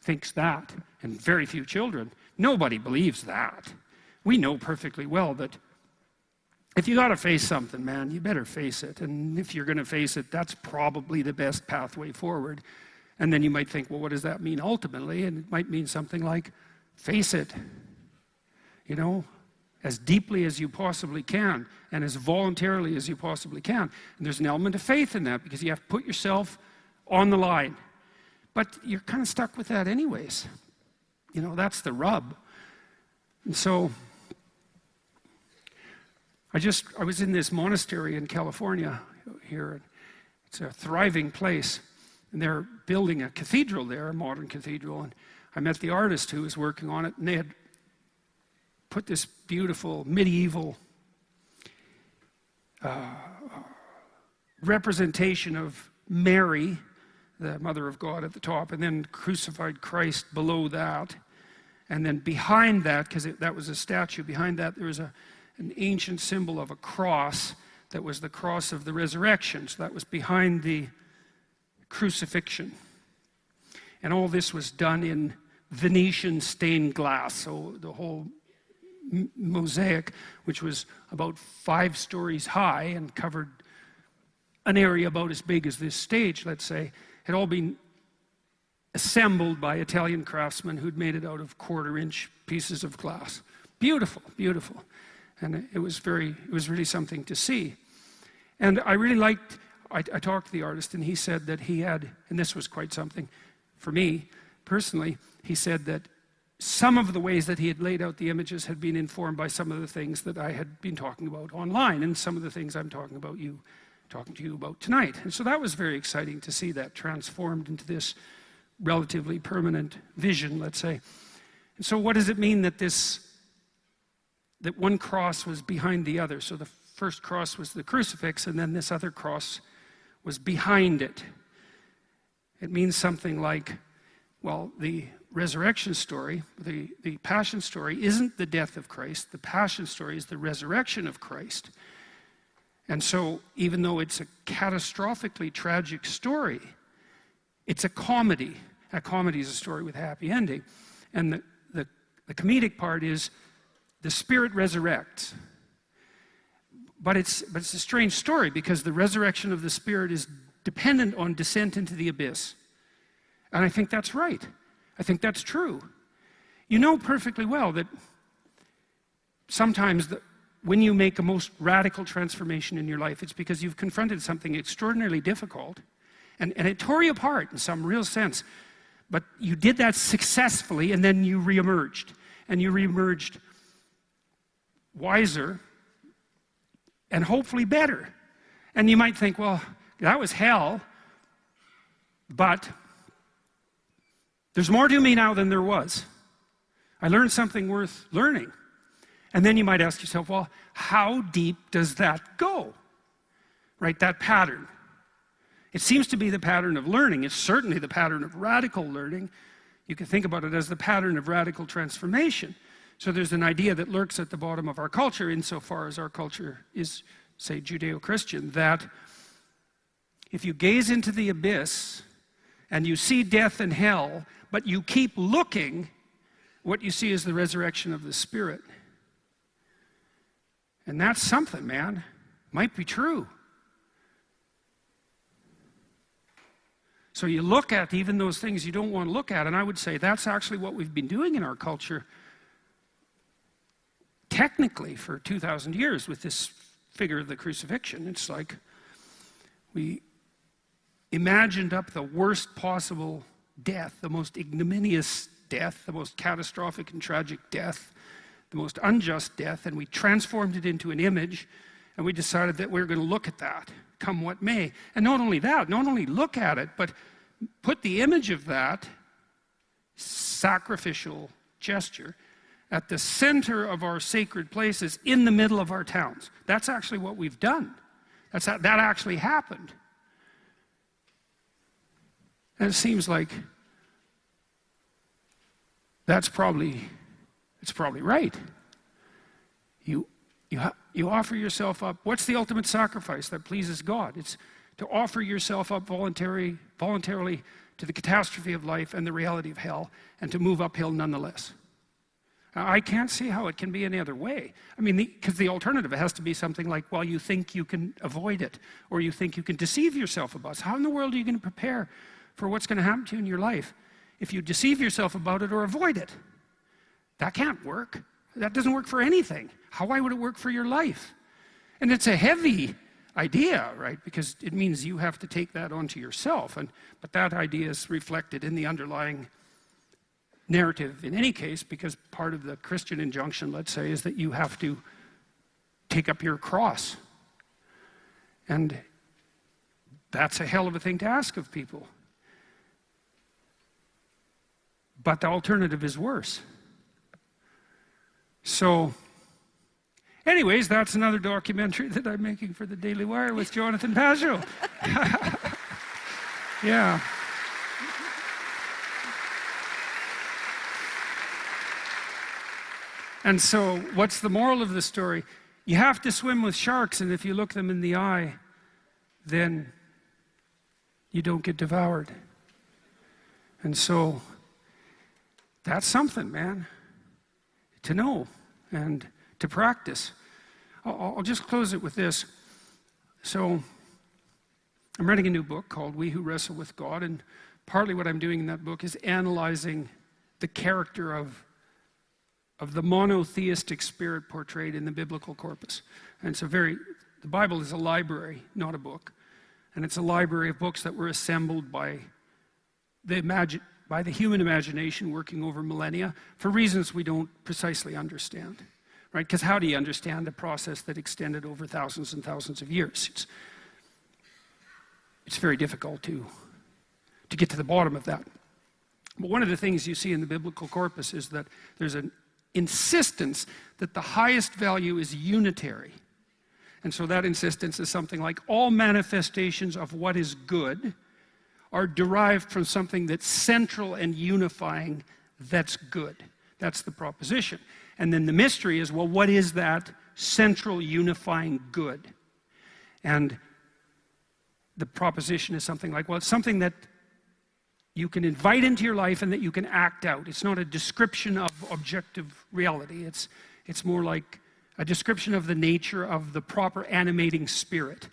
thinks that, and very few children. Nobody believes that. We know perfectly well that if you got to face something, man, you better face it. And if you're going to face it, that's probably the best pathway forward. And then you might think, well, what does that mean ultimately? And it might mean something like, face it, you know, as deeply as you possibly can and as voluntarily as you possibly can. And there's an element of faith in that because you have to put yourself on the line. But you're kind of stuck with that anyways. You know, that's the rub. And so I was in this monastery in California here. It's a thriving place. And they're building a cathedral there, a modern cathedral. And I met the artist who was working on it, and they had put this beautiful medieval representation of Mary, the Mother of God, at the top, and then crucified Christ below that. And then behind that, because that was a statue, behind that there was an ancient symbol of a cross that was the cross of the resurrection. So that was behind the crucifixion. And all this was done in Venetian stained glass. So the whole mosaic, which was about 5 stories high and covered an area about as big as this stage, let's say, had all been assembled by Italian craftsmen who'd made it out of 1/4-inch pieces of glass. Beautiful, beautiful. And it was really something to see. And I really liked, I talked to the artist, and he said that he had, and this was quite something for me personally, he said that some of the ways that he had laid out the images had been informed by some of the things that I had been talking about online, and some of the things I'm talking to you about tonight. And so that was very exciting to see that transformed into this relatively permanent vision, let's say. And so what does it mean that that one cross was behind the other? So the first cross was the crucifix, and then this other cross was behind it. It means something like, well, the resurrection story, the passion story isn't the death of Christ. The passion story is the resurrection of Christ. And so even though it's a catastrophically tragic story, it's a comedy. A comedy is a story with a happy ending. And the comedic part is the Spirit resurrects. But it's a strange story because the resurrection of the Spirit is dependent on descent into the abyss. And I think that's right. I think that's true. You know perfectly well that sometimes when you make a most radical transformation in your life, it's because you've confronted something extraordinarily difficult, and it tore you apart in some real sense. But you did that successfully, and then you reemerged. And you reemerged wiser and hopefully better. And you might think, well, that was hell, but there's more to me now than there was. I learned something worth learning. And then you might ask yourself, well, how deep does that go? Right, that pattern. It seems to be the pattern of learning. It's certainly the pattern of radical learning. You can think about it as the pattern of radical transformation. So there's an idea that lurks at the bottom of our culture, insofar as our culture is, say, Judeo-Christian, that if you gaze into the abyss and you see death and hell, but you keep looking, what you see is the resurrection of the Spirit. And that's something, man. Might be true. So you look at even those things you don't want to look at, and I would say that's actually what we've been doing in our culture technically for 2,000 years with this figure of the crucifixion. It's like we imagined up the worst possible death, the most ignominious death, the most catastrophic and tragic death, the most unjust death, and we transformed it into an image, and we decided that we were going to look at that come what may. And not only that, not only look at it, but put the image of that sacrificial gesture at the center of our sacred places in the middle of our towns. That's actually what we've done. That actually happened. And it seems like it's probably right. You offer yourself up. What's the ultimate sacrifice that pleases God? It's to offer yourself up voluntarily to the catastrophe of life and the reality of hell, and to move uphill nonetheless. I can't see how it can be any other way. I mean, because the alternative has to be something like, well, you think you can avoid it, or you think you can deceive yourself about it. How in the world are you going to prepare for what's going to happen to you in your life if you deceive yourself about it or avoid it? That can't work. That doesn't work for anything. How would it work for your life? And it's a heavy idea, right? Because it means you have to take that onto yourself. But that idea is reflected in the underlying narrative in any case, because part of the Christian injunction, let's say, is that you have to take up your cross. And that's a hell of a thing to ask of people. But the alternative is worse. So, anyways, that's another documentary that I'm making for the Daily Wire with Jonathan Pageau. Yeah. And so, what's the moral of the story? You have to swim with sharks, and if you look them in the eye, then you don't get devoured. And so, that's something, man, to know and to practice. I'll just close it with this. So, I'm writing a new book called We Who Wrestle with God, and partly what I'm doing in that book is analyzing the character of the monotheistic spirit portrayed in the biblical corpus. And the Bible is a library, not a book. And it's a library of books that were assembled by the human imagination working over millennia for reasons we don't precisely understand, right? Because how do you understand a process that extended over thousands and thousands of years? It's very difficult to get to the bottom of that. But one of the things you see in the biblical corpus is that there's an insistence that the highest value is unitary. And so that insistence is something like all manifestations of what is good are derived from something that's central and unifying that's good. That's the proposition. And then the mystery is, well, what is that central unifying good? And the proposition is something like, well, it's something that you can invite into your life and that you can act out. It's not a description of objective reality. It's more like a description of the nature of the proper animating spirit.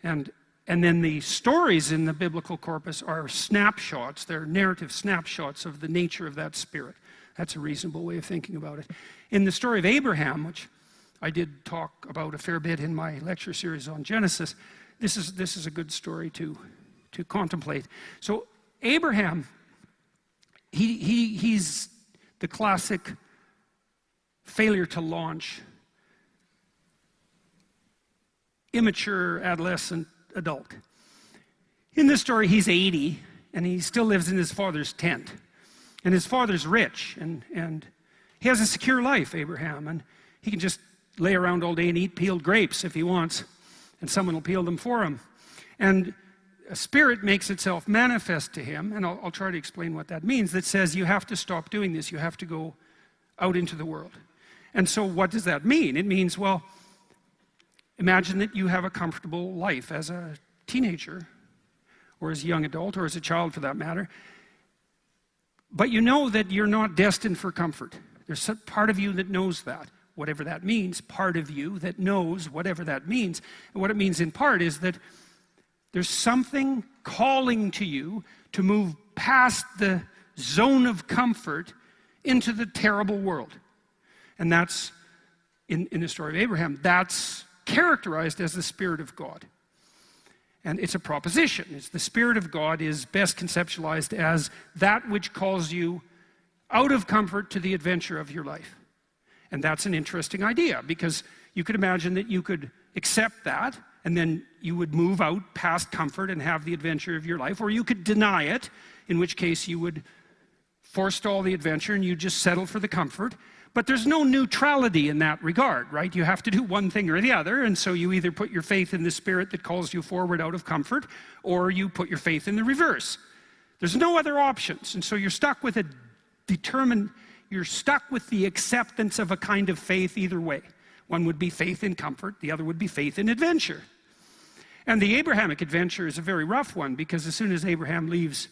And then the stories in the biblical corpus are snapshots. They're narrative snapshots of the nature of that spirit. That's a reasonable way of thinking about it. In the story of Abraham, which I did talk about a fair bit in my lecture series on Genesis, this is a good story to contemplate. So Abraham, he's the classic failure to launch, immature adolescent adult. In this story, he's 80, and he still lives in his father's tent. And his father's rich, and he has a secure life, Abraham, and he can just lay around all day and eat peeled grapes if he wants, and someone will peel them for him. And a spirit makes itself manifest to him, and I'll try to explain what that means, that says you have to stop doing this, you have to go out into the world. And so what does that mean? It means, well, imagine that you have a comfortable life as a teenager, or as a young adult, or as a child for that matter, but you know that you're not destined for comfort. There's a part of you that knows that, whatever that means, part of you that knows whatever that means. And what it means in part is that there's something calling to you to move past the zone of comfort into the terrible world. And that's, in the story of Abraham, that's characterized as the Spirit of God. And it's a proposition. It's the Spirit of God is best conceptualized as that which calls you out of comfort to the adventure of your life. And that's an interesting idea, because you could imagine that you could accept that, and then you would move out past comfort and have the adventure of your life, or you could deny it, in which case you would forestall the adventure and you just settle for the comfort. But there's no neutrality in that regard, right? You have to do one thing or the other, and so you either put your faith in the Spirit that calls you forward out of comfort, or you put your faith in the reverse. There's no other options, and so you're stuck with you're stuck with the acceptance of a kind of faith either way. One would be faith in comfort, the other would be faith in adventure. And the Abrahamic adventure is a very rough one, because as soon as Abraham leaves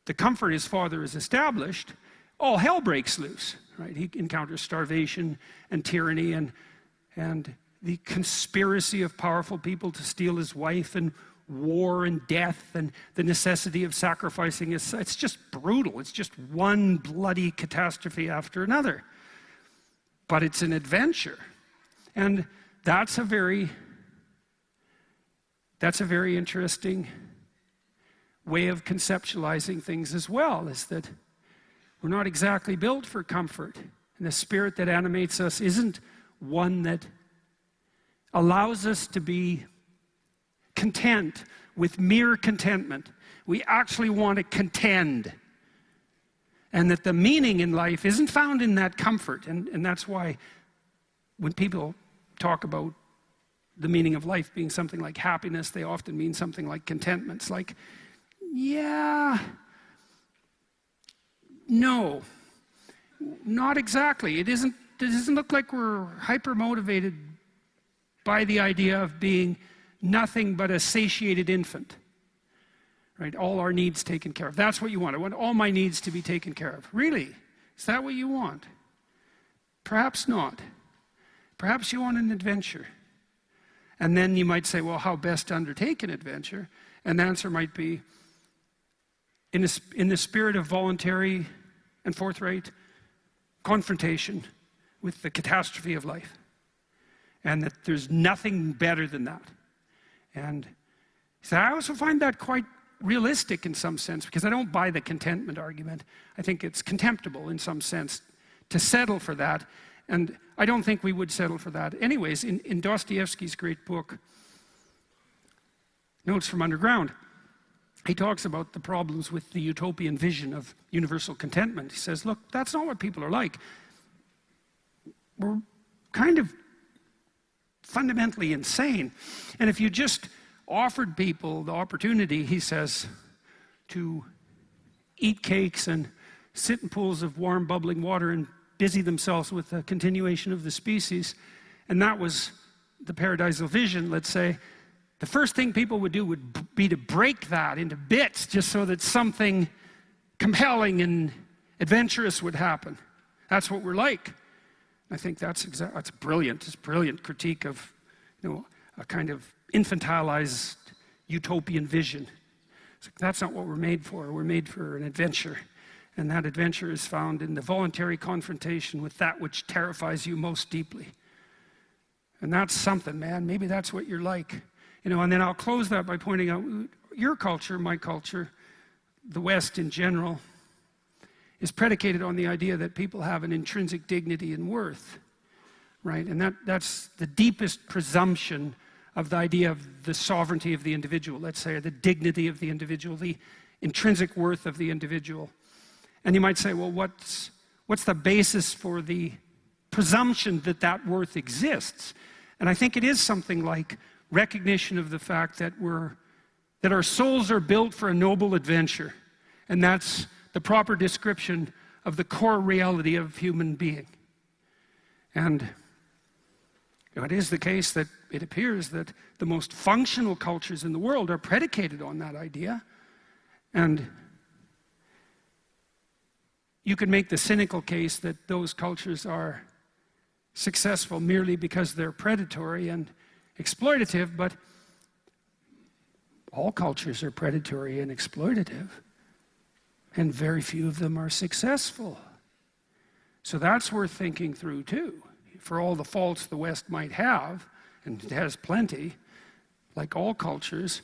the comfort his father has established, all hell breaks loose, right? He encounters starvation and tyranny and the conspiracy of powerful people to steal his wife, and war and death and the necessity of sacrificing his son. It's just brutal. It's just one bloody catastrophe after another. But it's an adventure. And that's a very interesting way of conceptualizing things as well, is that we're not exactly built for comfort. And the spirit that animates us isn't one that allows us to be content with mere contentment. We actually want to contend. And that the meaning in life isn't found in that comfort. And that's why when people talk about the meaning of life being something like happiness, they often mean something like contentment. It's like, yeah, no, not exactly. It doesn't look like we're hyper-motivated by the idea of being nothing but a satiated infant, right? All our needs taken care of. That's what you want. I want all my needs to be taken care of. Really? Is that what you want? Perhaps not. Perhaps you want an adventure. And then you might say, well, how best to undertake an adventure? And the answer might be, in the spirit of voluntary and forthright confrontation with the catastrophe of life. And that there's nothing better than that. And so I also find that quite realistic in some sense, because I don't buy the contentment argument. I think it's contemptible in some sense to settle for that. And I don't think we would settle for that. Anyways, in Dostoevsky's great book, Notes from Underground, he talks about the problems with the utopian vision of universal contentment. He says, look, that's not what people are like. We're kind of fundamentally insane. And if you just offered people the opportunity, he says, to eat cakes and sit in pools of warm bubbling water and busy themselves with the continuation of the species, and that was the paradisal vision, let's say, the first thing people would do would be to break that into bits just so that something compelling and adventurous would happen. That's what we're like. I think that's brilliant. It's a brilliant critique of, a kind of infantilized utopian vision. It's like, that's not what we're made for. We're made for an adventure. And that adventure is found in the voluntary confrontation with that which terrifies you most deeply. And that's something, man. Maybe that's what you're like. And then I'll close that by pointing out your culture, my culture, the West in general, is predicated on the idea that people have an intrinsic dignity and worth, right? And that's the deepest presumption of the idea of the sovereignty of the individual, let's say, or the dignity of the individual, the intrinsic worth of the individual. And you might say, well, what's the basis for the presumption that that worth exists? And I think it is something like recognition of the fact that our souls are built for a noble adventure. And that's the proper description of the core reality of human being. And it is the case that it appears that the most functional cultures in the world are predicated on that idea. And you could make the cynical case that those cultures are successful merely because they're predatory and exploitative, but all cultures are predatory and exploitative, and very few of them are successful. So that's worth thinking through too. For all the faults the West might have, and it has plenty, like all cultures,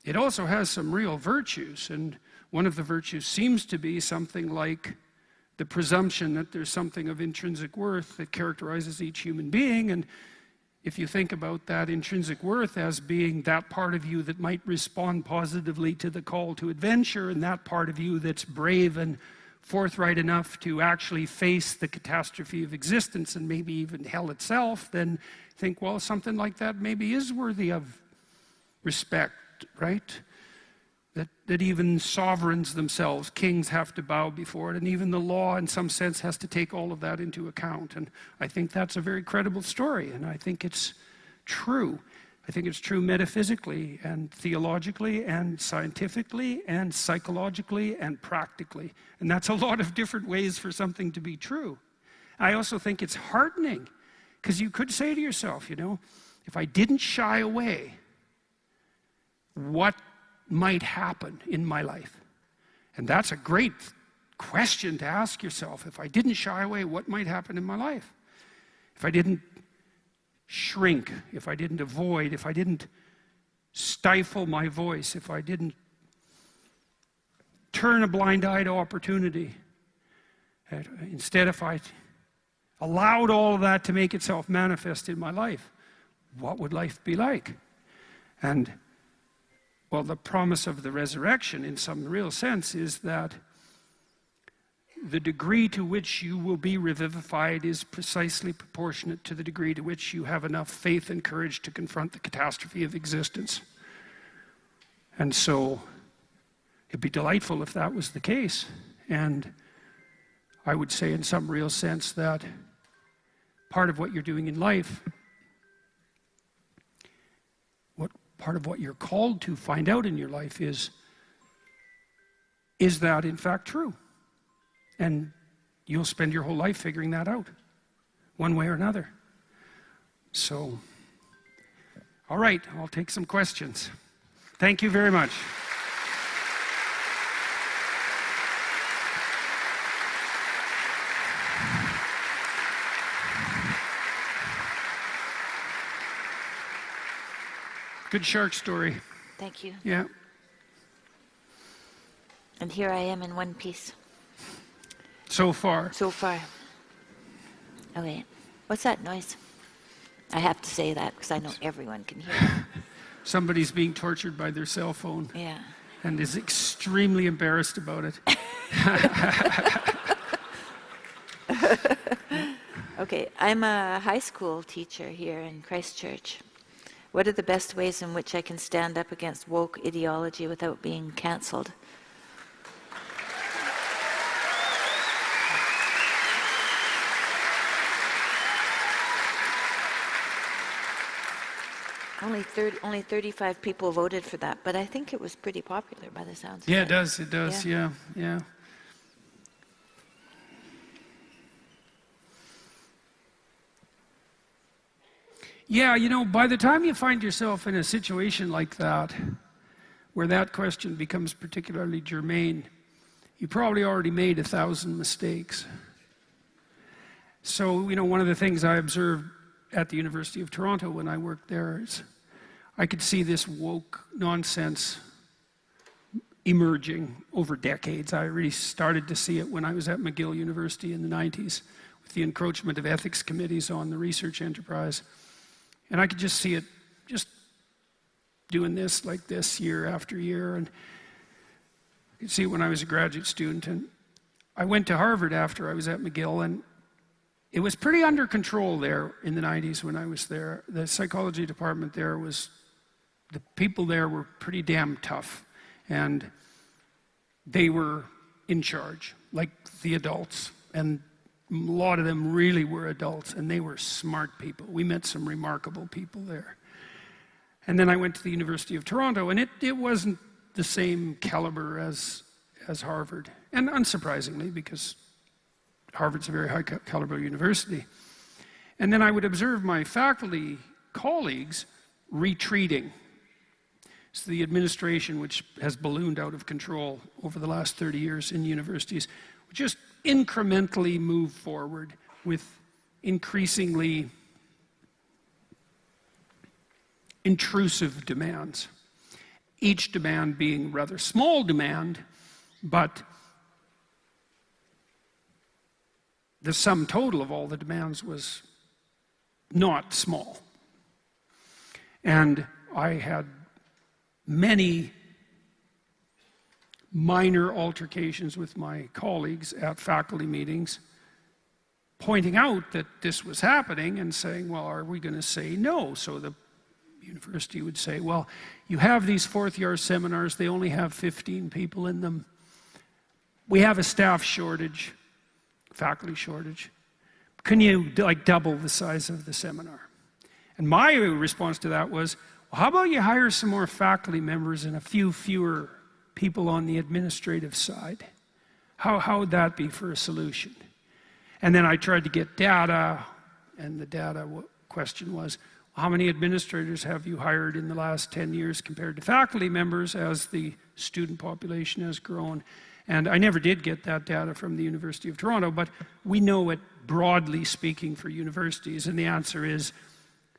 it also has some real virtues, and one of the virtues seems to be something like the presumption that there's something of intrinsic worth that characterizes each human being. And if you think about that intrinsic worth as being that part of you that might respond positively to the call to adventure, and that part of you that's brave and forthright enough to actually face the catastrophe of existence and maybe even hell itself, then think, well, something like that maybe is worthy of respect, right? That even sovereigns themselves, kings, have to bow before it, and even the law in some sense has to take all of that into account. And I think that's a very credible story, and I think it's true. I think it's true metaphysically and theologically and scientifically and psychologically and practically. And that's a lot of different ways for something to be true. I also think it's heartening, because you could say to yourself, you know, if I didn't shy away, what might happen in my life? And that's a great question to ask yourself. If I didn't shy away, what might happen in my life? If I didn't shrink, if I didn't avoid, if I didn't stifle my voice, if I didn't turn a blind eye to opportunity, instead if I allowed all of that to make itself manifest in my life, what would life be like? And well, the promise of the resurrection in some real sense is that the degree to which you will be revivified is precisely proportionate to the degree to which you have enough faith and courage to confront the catastrophe of existence. And so it'd be delightful if that was the case. And I would say in some real sense that part of what you're doing in life, part of what you're called to find out in your life is that in fact true? And you'll spend your whole life figuring that out, one way or another. So, all right, I'll take some questions. Thank you very much. Good shark story. Thank you. Yeah. And here I am in one piece. So far. So far. Okay. What's that noise? I have to say that because I know everyone can hear it. Somebody's being tortured by their cell phone. Yeah. And is extremely embarrassed about it. Okay. I'm a high school teacher here in Christchurch. What are the best ways in which I can stand up against woke ideology without being cancelled? Only 35 people voted for that, but I think it was pretty popular by the sounds of it. Yeah, it does, yeah. Yeah, you know, by the time you find yourself in a situation like that, where that question becomes particularly germane, you probably already made 1,000 mistakes. So, you know, one of the things I observed at the University of Toronto when I worked there is I could see this woke nonsense emerging over decades. I really started to see it when I was at McGill University in the 90s with the encroachment of ethics committees on the research enterprise. And I could just see it just doing this like this year after year. And I could see it when I was a graduate student. And I went to Harvard after I was at McGill, and it was pretty under control there in the 90s when I was there. The psychology department there the people there were pretty damn tough. And they were in charge, like the adults. And a lot of them really were adults, and they were smart people. We met some remarkable people there. And then I went to the University of Toronto, and it wasn't the same caliber as Harvard. And unsurprisingly, because Harvard's a very high caliber university. And then I would observe my faculty colleagues retreating. So the administration, which has ballooned out of control over the last 30 years in universities, would just incrementally move forward with increasingly intrusive demands. Each demand being rather small demand, but the sum total of all the demands was not small. And I had many minor altercations with my colleagues at faculty meetings, pointing out that this was happening and saying, well, are we going to say no? So the university would say, well, you have these fourth-year seminars, they only have 15 people in them. We have a staff shortage, faculty shortage. Can you double the size of the seminar? And my response to that was, well, how about you hire some more faculty members and a few fewer people on the administrative side? How would that be for a solution? And then I tried to get data, and the data question was, how many administrators have you hired in the last 10 years compared to faculty members as the student population has grown? And I never did get that data from the University of Toronto, but we know it broadly speaking for universities, and the answer is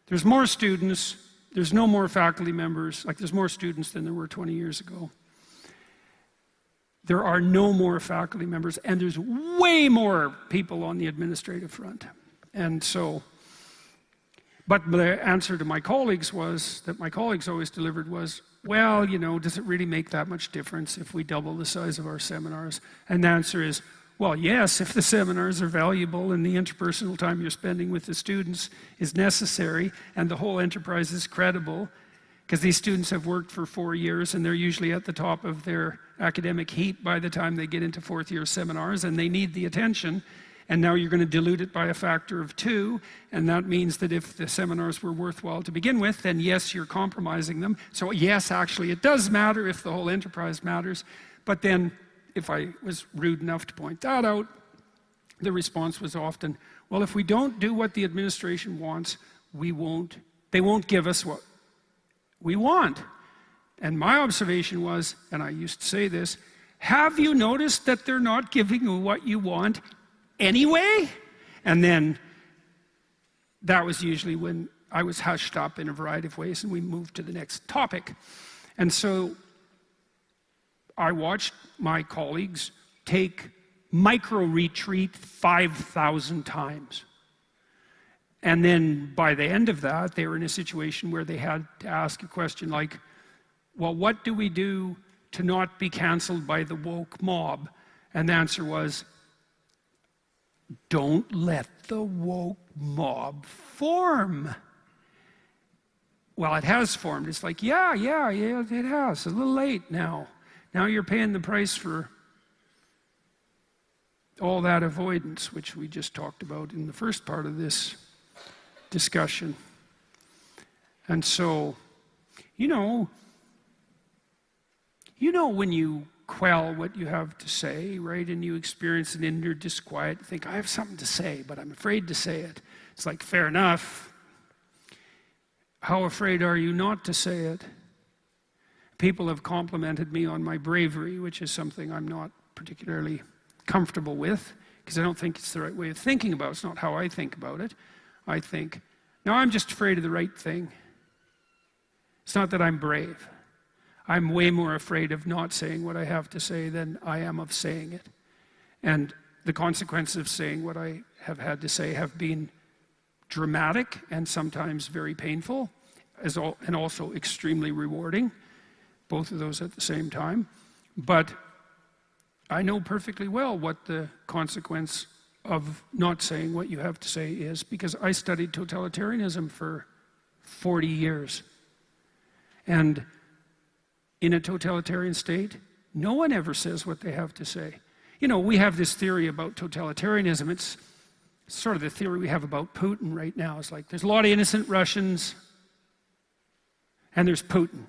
there's more students, there's no more faculty members, like there's more students than there were 20 years ago. There are no more faculty members, and there's way more people on the administrative front. And so, but the answer to my colleagues was, that my colleagues always delivered was, well, you know, does it really make that much difference if we double the size of our seminars? And the answer is, well, yes, if the seminars are valuable and the interpersonal time you're spending with the students is necessary and the whole enterprise is credible, because these students have worked for 4 years and they're usually at the top of their academic heat by the time they get into fourth-year seminars, and they need the attention. And now you're going to dilute it by a factor of 2, and that means that if the seminars were worthwhile to begin with, then yes, you're compromising them. So yes, actually it does matter if the whole enterprise matters. But then, if I was rude enough to point that out, the response was often, well, if we don't do what the administration wants, they won't give us what we want. And my observation was, and I used to say this, have you noticed that they're not giving you what you want anyway? And then that was usually when I was hushed up in a variety of ways and we moved to the next topic. And so I watched my colleagues take micro-retreat 5,000 times. And then by the end of that, they were in a situation where they had to ask a question like, well, what do we do to not be canceled by the woke mob? And the answer was, don't let the woke mob form. Well, it has formed. It's like, yeah, it has. A little late now. Now you're paying the price for all that avoidance, which we just talked about in the first part of this discussion. And so, you know when you quell what you have to say, right? And you experience an inner disquiet, you think, I have something to say, but I'm afraid to say it. It's like, fair enough. How afraid are you not to say it? People have complimented me on my bravery, which is something I'm not particularly comfortable with, because I don't think it's the right way of thinking about it. It's not how I think about it. I think, no, I'm just afraid of the right thing. It's not that I'm brave. I'm way more afraid of not saying what I have to say than I am of saying it. And the consequences of saying what I have had to say have been dramatic and sometimes very painful, and also extremely rewarding, both of those at the same time. But I know perfectly well what the consequence of not saying what you have to say is, because I studied totalitarianism for 40 years. And in a totalitarian state, no one ever says what they have to say. You know, we have this theory about totalitarianism. It's sort of the theory we have about Putin right now. It's like there's a lot of innocent Russians, and there's Putin.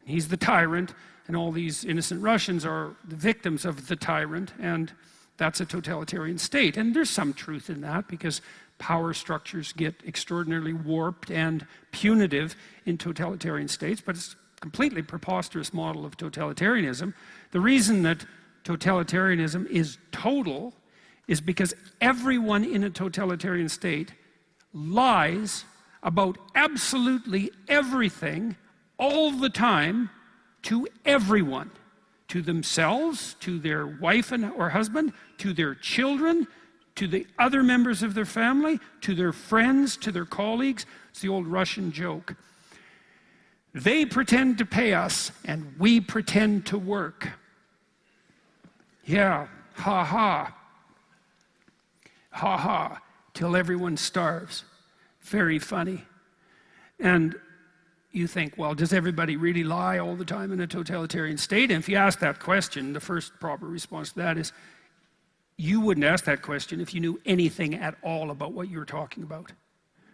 He's the tyrant, and all these innocent Russians are the victims of the tyrant, and that's a totalitarian state. And there's some truth in that, because power structures get extraordinarily warped and punitive in totalitarian states, but it's a completely preposterous model of totalitarianism. The reason that totalitarianism is total is because everyone in a totalitarian state lies about absolutely everything all the time to everyone, to themselves, to their wife or husband, to their children, to the other members of their family, to their friends, to their colleagues. It's the old Russian joke. They pretend to pay us, and we pretend to work. Yeah, ha ha. Ha ha, till everyone starves. Very funny. And you think, well, does everybody really lie all the time in a totalitarian state? And if you ask that question, the first proper response to that is, you wouldn't ask that question if you knew anything at all about what you were talking about.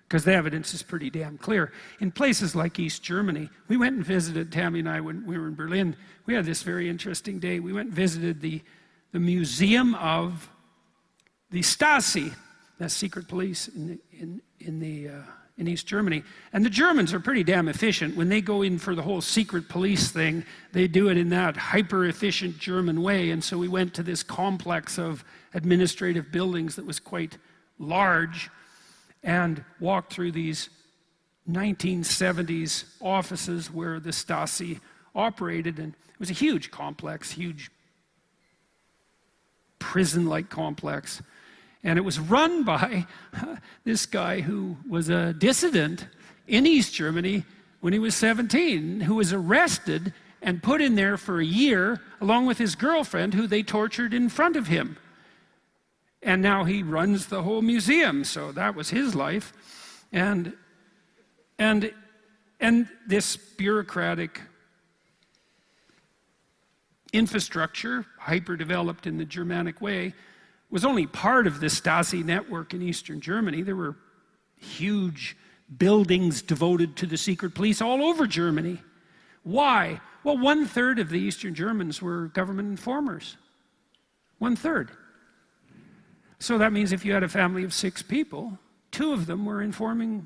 Because the evidence is pretty damn clear. In places like East Germany, we went and visited, Tammy and I, when we were in Berlin, we had this very interesting day. We went and visited the museum of the Stasi, that's secret police in East Germany. And the Germans are pretty damn efficient. When they go in for the whole secret police thing, they do it in that hyper-efficient German way. And so we went to this complex of administrative buildings that was quite large and walked through these 1970s offices where the Stasi operated. And it was a huge complex, huge prison-like complex. And it was run by this guy who was a dissident in East Germany when he was 17, who was arrested and put in there for a year, along with his girlfriend, who they tortured in front of him. And now he runs the whole museum, so that was his life. And this bureaucratic infrastructure, hyper-developed in the Germanic way, was only part of the Stasi network in Eastern Germany. There were huge buildings devoted to the secret police all over Germany. Why? Well, 1/3 of the Eastern Germans were government informers. 1/3. So that means if you had a family of 6 people, 2 of them were informing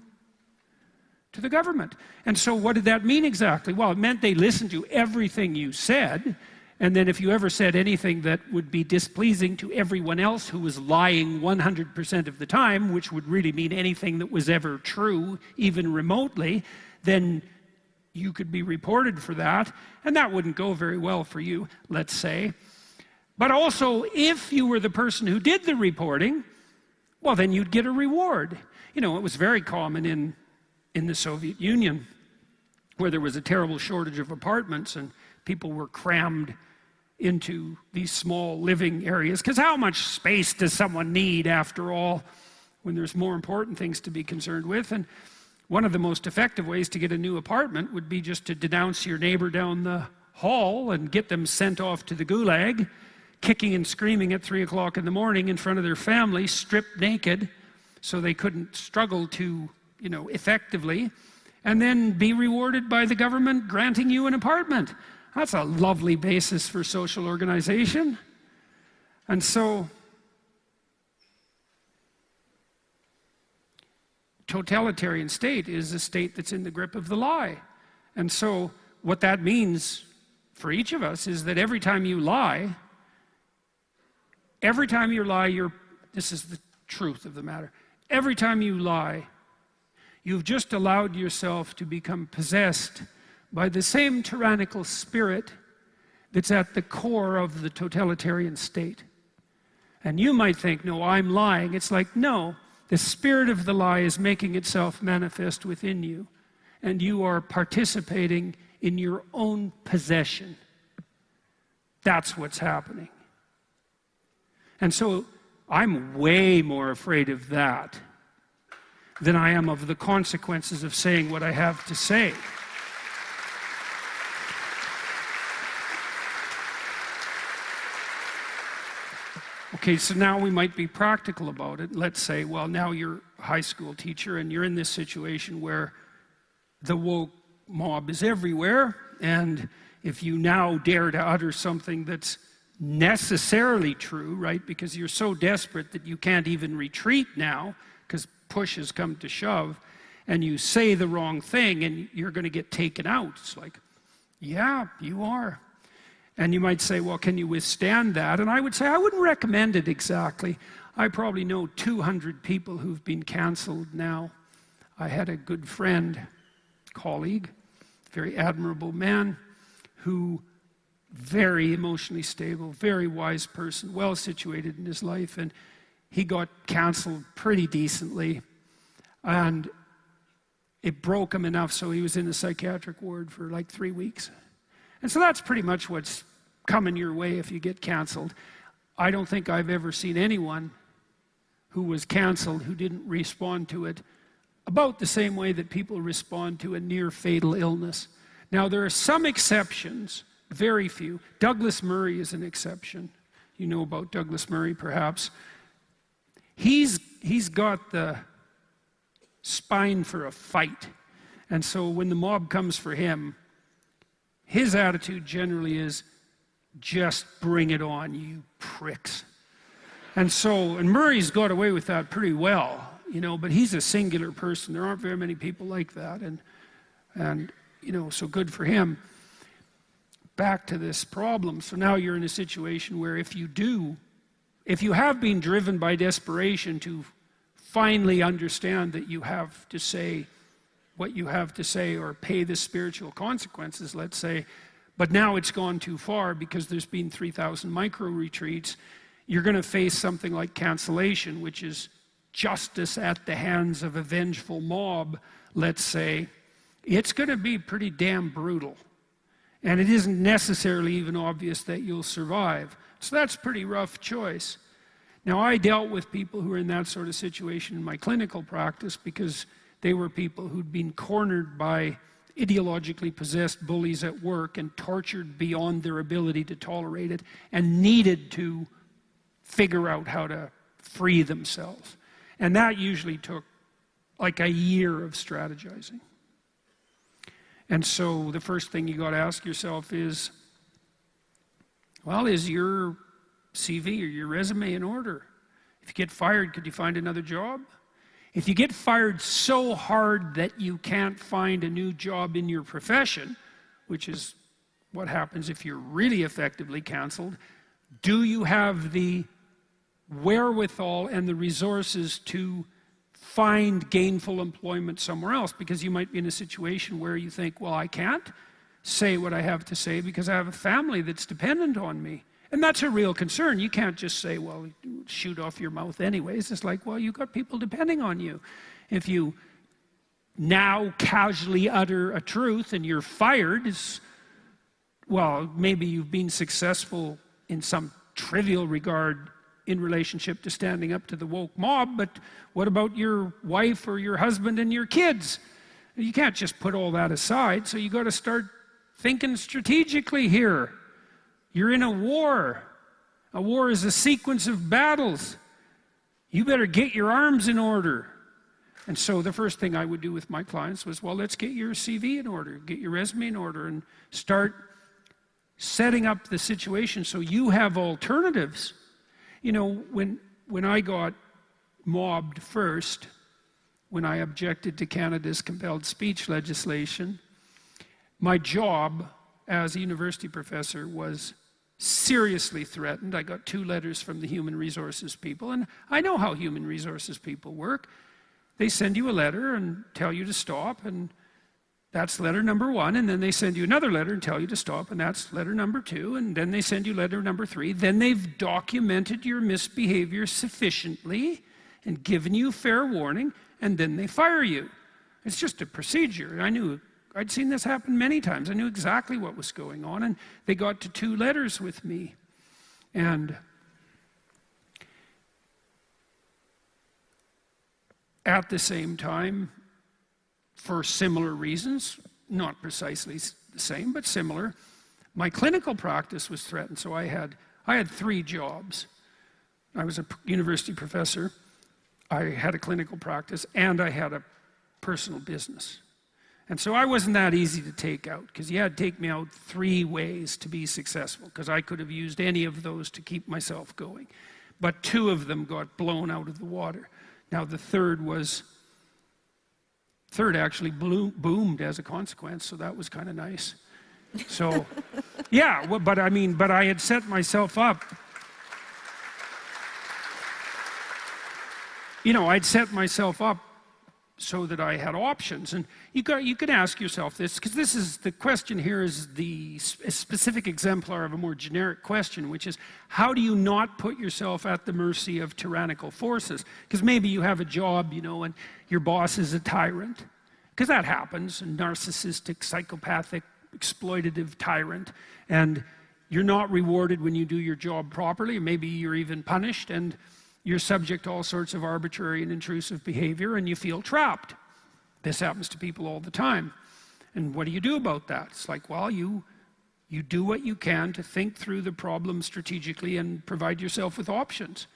to the government. And so what did that mean exactly? Well, it meant they listened to everything you said, and then if you ever said anything that would be displeasing to everyone else who was lying 100% of the time, which would really mean anything that was ever true, even remotely, then you could be reported for that, and that wouldn't go very well for you, let's say. But also, if you were the person who did the reporting, well, then you'd get a reward. You know, it was very common in the Soviet Union, where there was a terrible shortage of apartments and people were crammed into these small living areas. Because how much space does someone need, after all, when there's more important things to be concerned with? And one of the most effective ways to get a new apartment would be just to denounce your neighbor down the hall and get them sent off to the gulag, kicking and screaming at 3 o'clock in the morning in front of their family, stripped naked, so they couldn't struggle to, effectively, and then be rewarded by the government granting you an apartment. That's a lovely basis for social organization. And so, totalitarian state is a state that's in the grip of the lie. And so, what that means for each of us is that every time you lie, this is the truth of the matter, every time you lie, you've just allowed yourself to become possessed by the same tyrannical spirit that's at the core of the totalitarian state. And you might think, no, I'm lying. It's like, no, the spirit of the lie is making itself manifest within you, and you are participating in your own possession. That's what's happening. And so I'm way more afraid of that than I am of the consequences of saying what I have to say. Okay, so now we might be practical about it. Let's say, well, now you're a high school teacher and you're in this situation where the woke mob is everywhere, and if you now dare to utter something that's necessarily true, right, because you're so desperate that you can't even retreat now, because push has come to shove, and you say the wrong thing and you're going to get taken out. It's like, yeah, you are. And you might say, well, can you withstand that? And I would say, I wouldn't recommend it exactly. I probably know 200 people who've been canceled now. I had a good friend, colleague, very admirable man, who very emotionally stable, very wise person, well situated in his life, and he got canceled pretty decently, and it broke him enough so he was in the psychiatric ward for like 3 weeks. And so that's pretty much what's coming your way if you get canceled. I don't think I've ever seen anyone who was canceled who didn't respond to it about the same way that people respond to a near fatal illness. Now, there are some exceptions, very few. Douglas Murray is an exception. You know about Douglas Murray, perhaps. He's got the spine for a fight. And so when the mob comes for him, his attitude generally is, just bring it on, you pricks. And Murray's got away with that pretty well, you know, but he's a singular person. There aren't very many people like that, and you know, so good for him. Back to this problem. So now you're in a situation where if you have been driven by desperation to finally understand that you have to say what you have to say or pay the spiritual consequences, let's say, but now it's gone too far because there's been 3,000 micro-retreats, you're going to face something like cancellation, which is justice at the hands of a vengeful mob, let's say. It's going to be pretty damn brutal. And it isn't necessarily even obvious that you'll survive. So that's a pretty rough choice. Now, I dealt with people who were in that sort of situation in my clinical practice because they were people who'd been cornered by ideologically possessed bullies at work and tortured beyond their ability to tolerate it and needed to figure out how to free themselves. And that usually took like a year of strategizing. And so the first thing you got to ask yourself is, well, is your CV or your resume in order? If you get fired, could you find another job? If you get fired so hard that you can't find a new job in your profession, which is what happens if you're really effectively canceled, do you have the wherewithal and the resources to find gainful employment somewhere else? Because you might be in a situation where you think, well, I can't say what I have to say because I have a family that's dependent on me. And that's a real concern. You can't just say, well, shoot off your mouth anyways. It's like, well, you've got people depending on you. If you now casually utter a truth and you're fired, well, maybe you've been successful in some trivial regard in relationship to standing up to the woke mob, but what about your wife or your husband and your kids? You can't just put all that aside, so you got to start thinking strategically here. You're in a war. A war is a sequence of battles. You better get your arms in order. And so the first thing I would do with my clients was, well, let's get your CV in order, get your resume in order, and start setting up the situation so you have alternatives. You know, when I got mobbed first, when I objected to Canada's compelled speech legislation, my job as a university professor was seriously threatened. I got 2 letters from the human resources people, and I know how human resources people work. They send you a letter and tell you to stop, and that's letter number 1, and then they send you another letter and tell you to stop, and that's letter number 2, and then they send you letter number 3. Then they've documented your misbehavior sufficiently and given you fair warning, and then they fire you. It's just a procedure. I'd seen this happen many times. I knew exactly what was going on, and they got to 2 letters with me. And at the same time, for similar reasons, not precisely the same, but similar, my clinical practice was threatened. So I had 3 jobs. I was a university professor, I had a clinical practice, and I had a personal business. And so I wasn't that easy to take out, because you had to take me out 3 ways to be successful, because I could have used any of those to keep myself going. But 2 of them got blown out of the water. Now the third actually boomed as a consequence, so that was kind of nice. So, yeah, well, but I had set myself up. You know, I'd set myself up so that I had options. And you can ask yourself this, because this is, the question here is a specific exemplar of a more generic question, which is, how do you not put yourself at the mercy of tyrannical forces? Because maybe you have a job, and your boss is a tyrant, because that happens, a narcissistic, psychopathic, exploitative tyrant, and you're not rewarded when you do your job properly, maybe you're even punished, and you're subject to all sorts of arbitrary and intrusive behavior, and you feel trapped. This happens to people all the time. And what do you do about that? It's like, well, you do what you can to think through the problem strategically and provide yourself with options.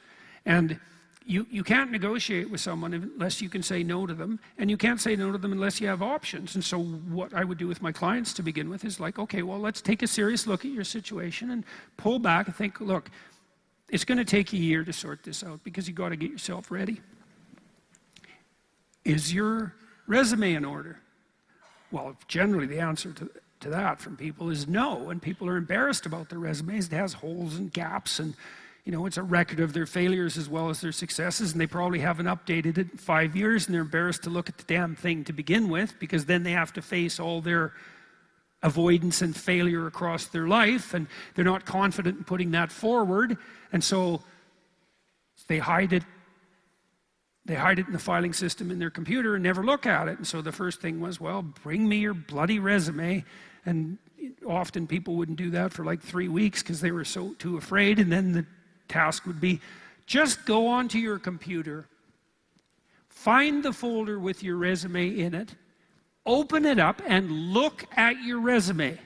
And you can't negotiate with someone unless you can say no to them, and you can't say no to them unless you have options. And so what I would do with my clients to begin with is like, okay, well, let's take a serious look at your situation and pull back and think, look, it's going to take a year to sort this out because you've got to get yourself ready. Is your resume in order? Well, generally the answer to that from people is no, and people are embarrassed about their resumes. It has holes and gaps, and it's a record of their failures as well as their successes, and they probably haven't updated it in 5 years, and they're embarrassed to look at the damn thing to begin with, because then they have to face all their avoidance and failure across their life, and they're not confident in putting that forward, and so they hide it in the filing system in their computer and never look at it. And so the first thing was, well, bring me your bloody resume. And often people wouldn't do that for like 3 weeks because they were too afraid, and then the task would be, just go onto your computer, find the folder with your resume in it, open it up and look at your resume.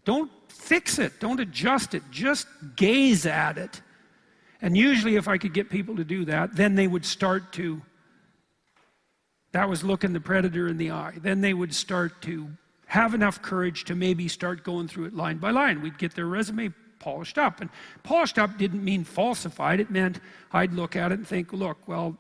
Don't fix it, don't adjust it, just gaze at it. And usually if I could get people to do that, then they would start to, that was looking the predator in the eye, then they would start to have enough courage to maybe start going through it line by line. We'd get their resume polished up. And polished up didn't mean falsified, it meant I'd look at it and think, look, well,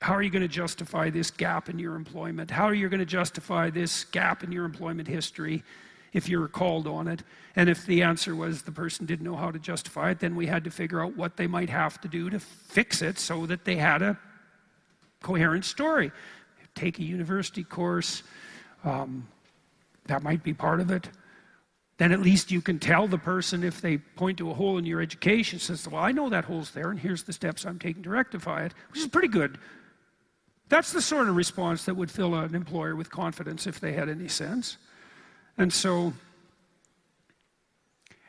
how are you going to justify this gap in your employment? How are you going to justify this gap in your employment history if you're called on it? And if the answer was the person didn't know how to justify it, then we had to figure out what they might have to do to fix it so that they had a coherent story. Take a university course, that might be part of it. Then at least you can tell the person, if they point to a hole in your education, says, well, I know that hole's there, and here's the steps I'm taking to rectify it, which is pretty good. That's the sort of response that would fill an employer with confidence if they had any sense. And so,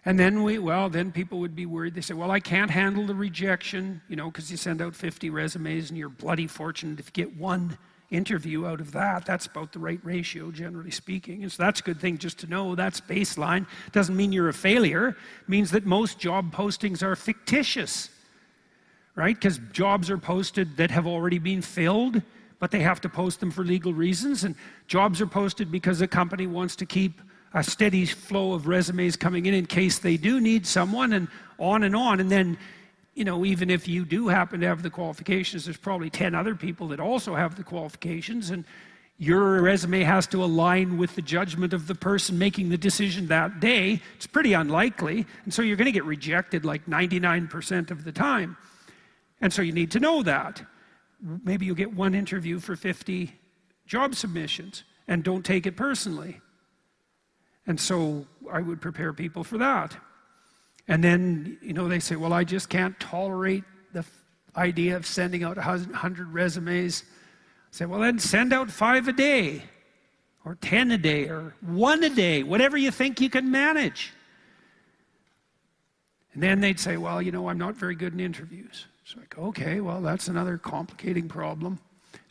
and then then people would be worried. They say, well, I can't handle the rejection, because you send out 50 resumes and you're bloody fortunate if you get one interview out of that. That's about the right ratio, generally speaking. And so that's a good thing just to know. That's baseline. Doesn't mean you're a failure. It means that most job postings are fictitious, right? Because jobs are posted that have already been filled, but they have to post them for legal reasons. And jobs are posted because a company wants to keep a steady flow of resumes coming in case they do need someone, and on and on. And then, even if you do happen to have the qualifications, there's probably 10 other people that also have the qualifications, and your resume has to align with the judgment of the person making the decision that day. It's pretty unlikely, and so you're going to get rejected like 99% of the time. And so you need to know that. Maybe you'll get one interview for 50 job submissions, and don't take it personally. And so I would prepare people for that. And then, they say, well, I just can't tolerate the idea of sending out 100 resumes. I say, well, then send out 5 a day, or 10 a day, or 1 a day, whatever you think you can manage. And then they'd say, well, I'm not very good in interviews. So I go, okay, well, that's another complicating problem.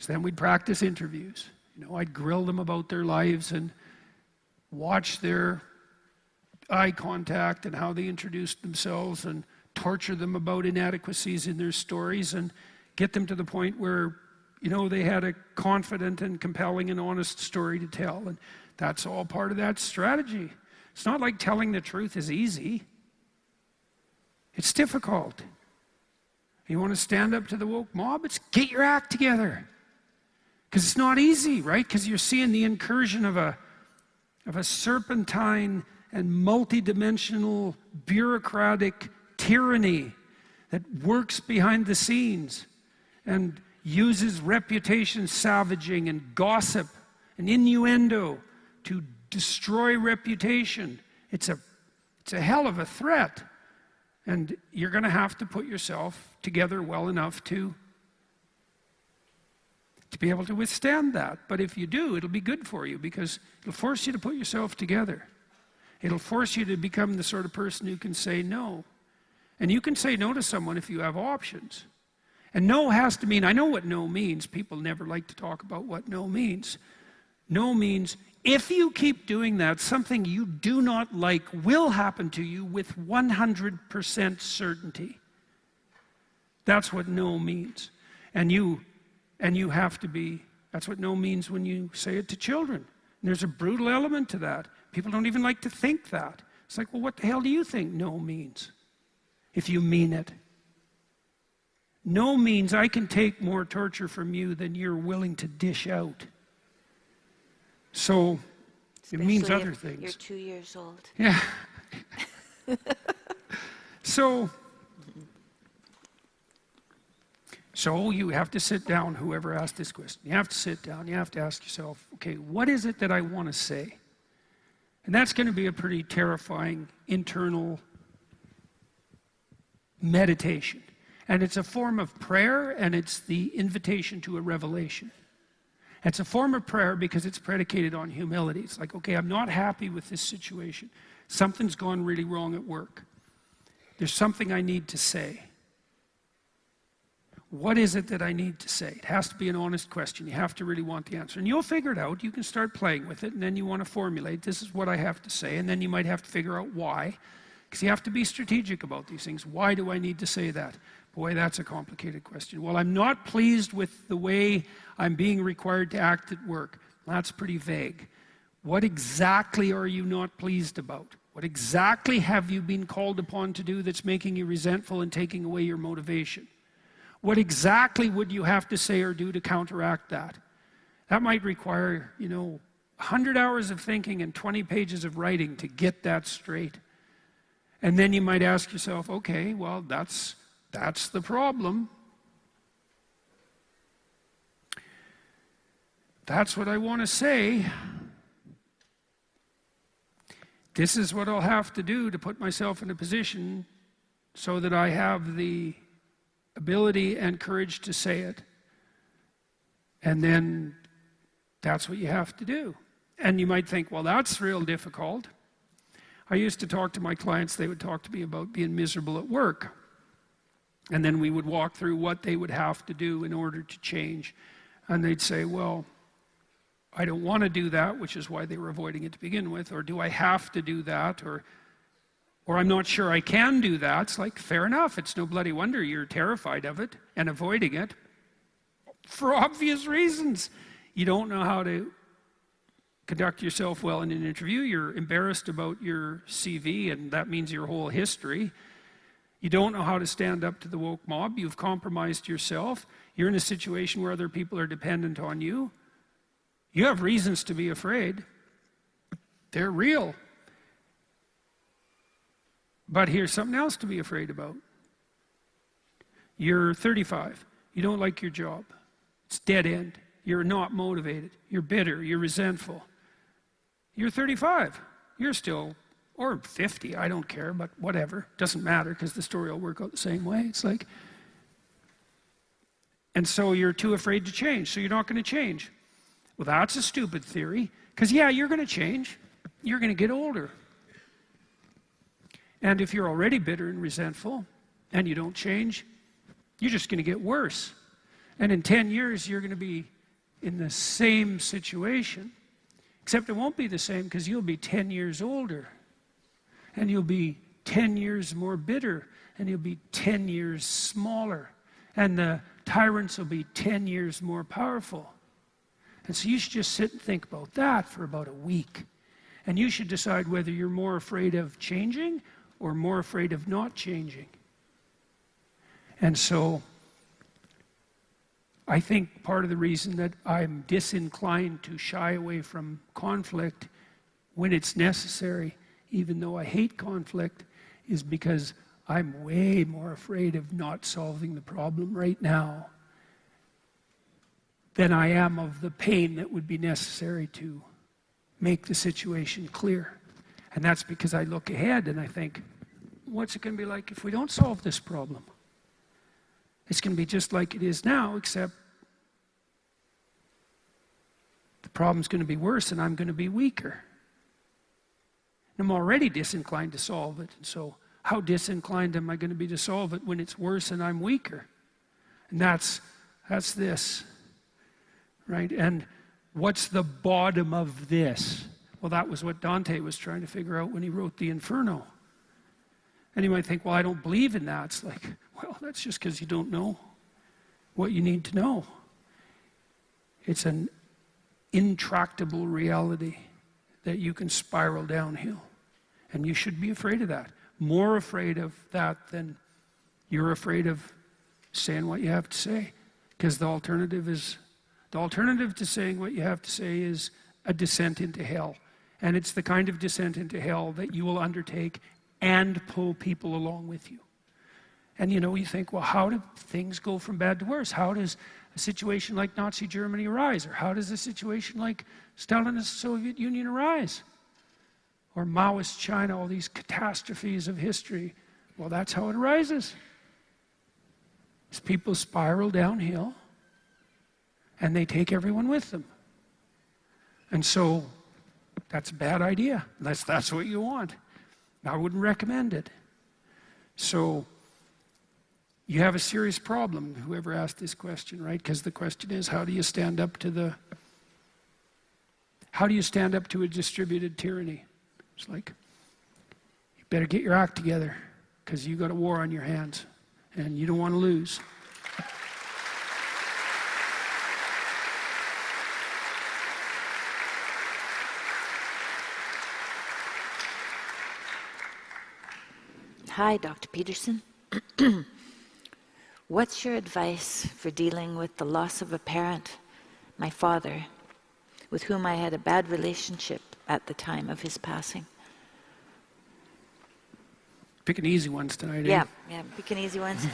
So then we'd practice interviews. I'd grill them about their lives and watch their eye contact and how they introduced themselves, and torture them about inadequacies in their stories, and get them to the point where, they had a confident and compelling and honest story to tell. And that's all part of that strategy. It's not like telling the truth is easy. It's difficult. You want to stand up to the woke mob? It's get your act together. Because it's not easy, right? Because you're seeing the incursion of a serpentine and multidimensional bureaucratic tyranny that works behind the scenes. And uses reputation savaging and gossip and innuendo to destroy reputation. It's a hell of a threat. And you're going to have to put yourself together well enough to be able to withstand that. But if you do, it'll be good for you, because it'll force you to put yourself together. It'll force you to become the sort of person who can say no. And you can say no to someone if you have options. And no has to mean, I know what no means. People never like to talk about what no means. No means, if you keep doing that, something you do not like will happen to you with 100% certainty. That's what no means. And you have to be, that's what no means when you say it to children. And there's a brutal element to that. People don't even like to think that. It's like, well, what the hell do you think no means if you mean it? No means I can take more torture from you than you're willing to dish out. So Especially it means if other things. You're 2 years old. Yeah. So you have to sit down, whoever asked this question. You have to sit down, you have to ask yourself, okay, what is it that I want to say? And that's going to be a pretty terrifying internal meditation. And it's a form of prayer, and it's the invitation to a revelation. It's a form of prayer because it's predicated on humility. It's like, okay, I'm not happy with this situation. Something's gone really wrong at work. There's something I need to say. What is it that I need to say? It has to be an honest question. You have to really want the answer. And you'll figure it out. You can start playing with it, and then you want to formulate, this is what I have to say, and then you might have to figure out why. Because you have to be strategic about these things. Why do I need to say that? Boy, that's a complicated question. Well, I'm not pleased with the way I'm being required to act at work. That's pretty vague. What exactly are you not pleased about? What exactly have you been called upon to do that's making you resentful and taking away your motivation? What exactly would you have to say or do to counteract that? That might require, 100 hours of thinking and 20 pages of writing to get that straight. And then you might ask yourself, okay, well, that's the problem. That's what I want to say. This is what I'll have to do to put myself in a position so that I have the ability and courage to say it. And then that's what you have to do. And you might think, well, that's real difficult. I used to talk to my clients, they would talk to me about being miserable at work. And then we would walk through what they would have to do in order to change. And they'd say, well, I don't want to do that, which is why they were avoiding it to begin with. Or do I have to do that? Or I'm not sure I can do that. It's like, fair enough. It's no bloody wonder you're terrified of it and avoiding it for obvious reasons. You don't know how to conduct yourself well in an interview. You're embarrassed about your CV, and that means your whole history. You don't know how to stand up to the woke mob. You've compromised yourself. You're in a situation where other people are dependent on you. You have reasons to be afraid. They're real. But here's something else to be afraid about. You're 35. You don't like your job. It's dead end. You're not motivated. You're bitter. You're resentful. You're 35. You're still, or 50, I don't care, but whatever. Doesn't matter because the story will work out the same way. It's like, and so you're too afraid to change, so you're not going to change. Well, that's a stupid theory, because yeah, you're going to change. You're going to get older. And if you're already bitter and resentful and you don't change, you're just going to get worse. And in 10 years, you're going to be in the same situation, except it won't be the same because you'll be 10 years older. And you'll be 10 years more bitter. And you'll be 10 years smaller. And the tyrants will be 10 years more powerful. And so you should just sit and think about that for about a week. And you should decide whether you're more afraid of changing or more afraid of not changing. And so I think part of the reason that I'm disinclined to shy away from conflict when it's necessary, even though I hate conflict, is because I'm way more afraid of not solving the problem right now than I am of the pain that would be necessary to make the situation clear. And that's because I look ahead and I think, what's it going to be like if we don't solve this problem? It's going to be just like it is now, except the problem's going to be worse and I'm going to be weaker. And I'm already disinclined to solve it. And so how disinclined am I going to be to solve it when it's worse and I'm weaker? And that's this, right? And what's the bottom of this? Well, that was what Dante was trying to figure out when he wrote the Inferno. And you might think, well, I don't believe in that. It's like, well, that's just because you don't know what you need to know. It's an intractable reality that you can spiral downhill. And you should be afraid of that. More afraid of that than you're afraid of saying what you have to say. Because the alternative to saying what you have to say is a descent into hell. And it's the kind of descent into hell that you will undertake and pull people along with you. And you think, well, how do things go from bad to worse? How does a situation like Nazi Germany arise? Or how does a situation like Stalinist Soviet Union arise? Or Maoist China, all these catastrophes of history. Well, that's how it arises. As people spiral downhill and they take everyone with them. And so that's a bad idea, unless that's what you want. I wouldn't recommend it. So you have a serious problem, whoever asked this question, right? Because the question is, how do you stand up to a distributed tyranny? It's like, you better get your act together, because you got a war on your hands, and you don't want to lose. Hi, Dr. Peterson. What's your advice for dealing with the loss of a parent, my father, with whom I had a bad relationship at the time of his passing? Picking easy ones tonight, Yeah, picking easy ones.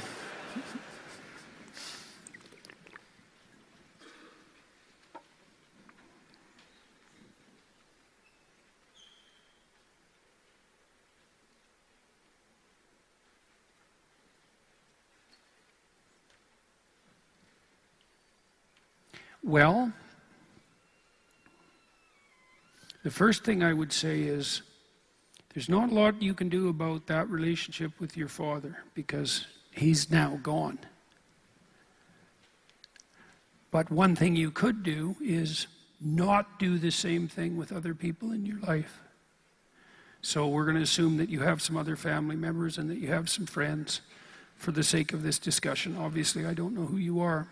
Well, the first thing I would say is there's not a lot you can do about that relationship with your father because he's now gone. But one thing you could do is not do the same thing with other people in your life. So we're going to assume that you have some other family members and that you have some friends for the sake of this discussion. Obviously, I don't know who you are.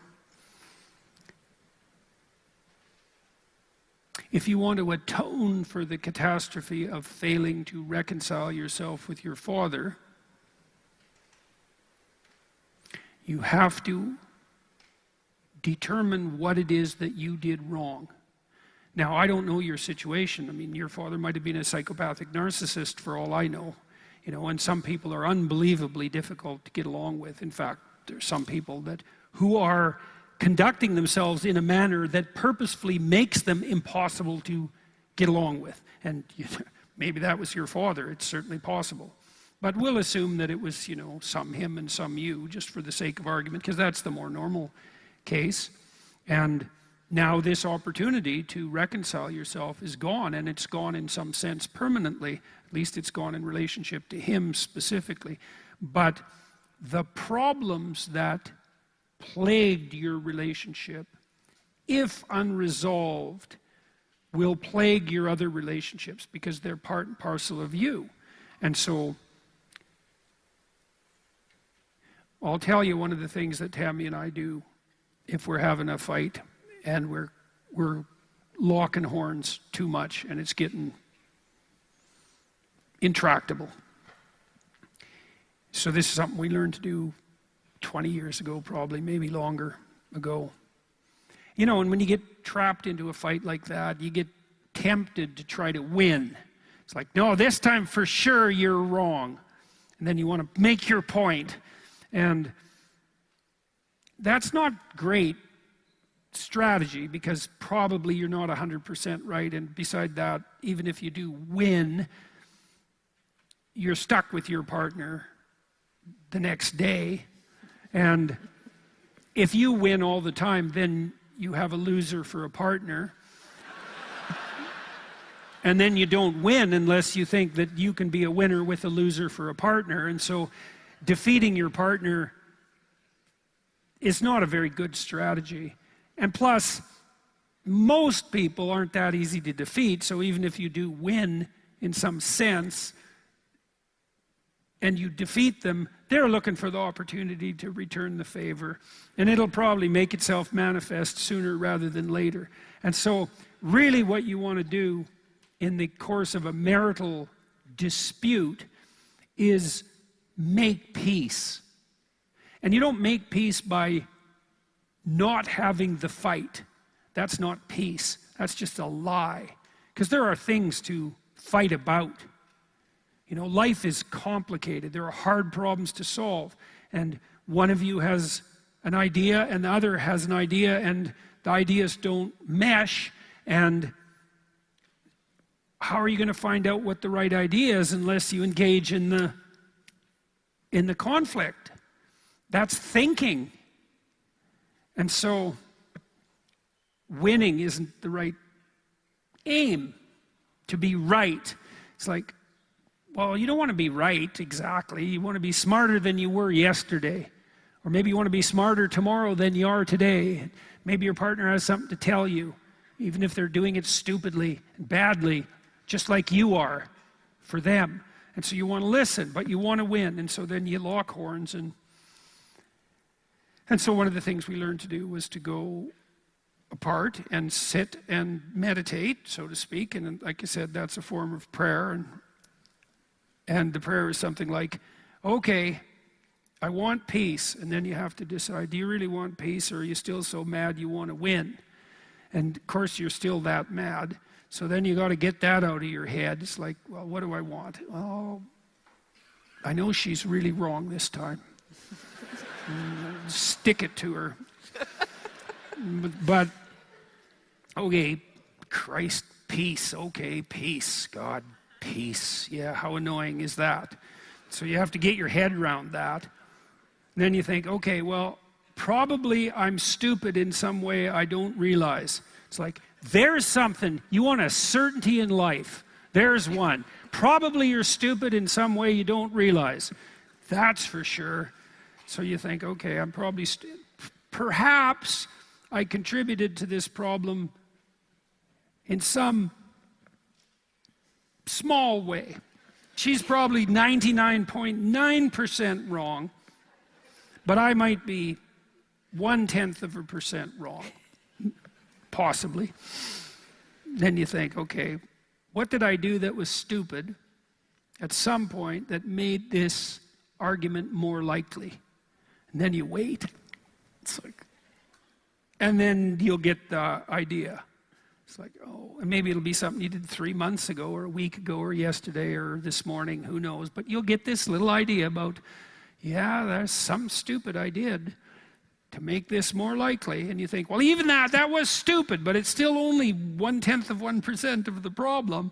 If you want to atone for the catastrophe of failing to reconcile yourself with your father, you have to determine what it is that you did wrong. Now, I don't know your situation. I mean, your father might have been a psychopathic narcissist for all I know. And some people are unbelievably difficult to get along with. In fact, there's some people who are conducting themselves in a manner that purposefully makes them impossible to get along with. And maybe that was your father. It's certainly possible. But we'll assume that it was, some him and some you, just for the sake of argument, because that's the more normal case. And now this opportunity to reconcile yourself is gone, and it's gone in some sense permanently. At least it's gone in relationship to him specifically. But the problems that plagued your relationship, if unresolved, will plague your other relationships because they're part and parcel of you. And so I'll tell you one of the things that Tammy and I do if we're having a fight and we're locking horns too much and it's getting intractable. So this is something we learned to do 20 years ago, probably, maybe longer ago. And when you get trapped into a fight like that, you get tempted to try to win. It's like, no, this time for sure you're wrong. And then you want to make your point. And that's not great strategy, because probably you're not 100% right, and beside that, even if you do win, you're stuck with your partner the next day. And if you win all the time, then you have a loser for a partner. And then you don't win unless you think that you can be a winner with a loser for a partner. And so defeating your partner is not a very good strategy. And plus, most people aren't that easy to defeat. So even if you do win in some sense and you defeat them, they're looking for the opportunity to return the favor. And it'll probably make itself manifest sooner rather than later. And so really what you want to do in the course of a marital dispute is make peace. And you don't make peace by not having the fight. That's not peace. That's just a lie. Because there are things to fight about. You know, life is complicated. There are hard problems to solve. And one of you has an idea and the other has an idea, and the ideas don't mesh. And how are you going to find out what the right idea is unless you engage in the conflict? That's thinking. And so winning isn't the right aim. To be right. It's like, well, you don't want to be right exactly. You want to be smarter than you were yesterday. Or maybe you want to be smarter tomorrow than you are today. Maybe your partner has something to tell you, even if they're doing it stupidly and badly, just like you are for them. And so you want to listen, but you want to win. And so then you lock horns. And so one of the things we learned to do was to go apart and sit and meditate, so to speak. And like I said, that's a form of prayer. And the prayer is something like, okay, I want peace. And then you have to decide, do you really want peace, or are you still so mad you want to win? And of course, you're still that mad. So then you got to get that out of your head. It's like, well, what do I want? Oh, I know she's really wrong this time. Stick it to her. But, okay, Christ, peace. Okay, peace. God, peace. Yeah, how annoying is that? So you have to get your head around that. And then you think, okay, well, probably I'm stupid in some way I don't realize. It's like, there's something. You want a certainty in life. There's one. Probably you're stupid in some way you don't realize. That's for sure. So you think, okay, I'm probably perhaps I contributed to this problem in some small way. She's probably 99.9% wrong, but I might be 0.1% wrong. Possibly. Then you think, okay, what did I do that was stupid at some point that made this argument more likely? And then you wait. It's like, and then you'll get the idea. It's like, oh, and maybe it'll be something you did 3 months ago or a week ago or yesterday or this morning, who knows. But you'll get this little idea about, yeah, there's something stupid I did to make this more likely. And you think, well, even that was stupid, but it's still only 0.1% of the problem.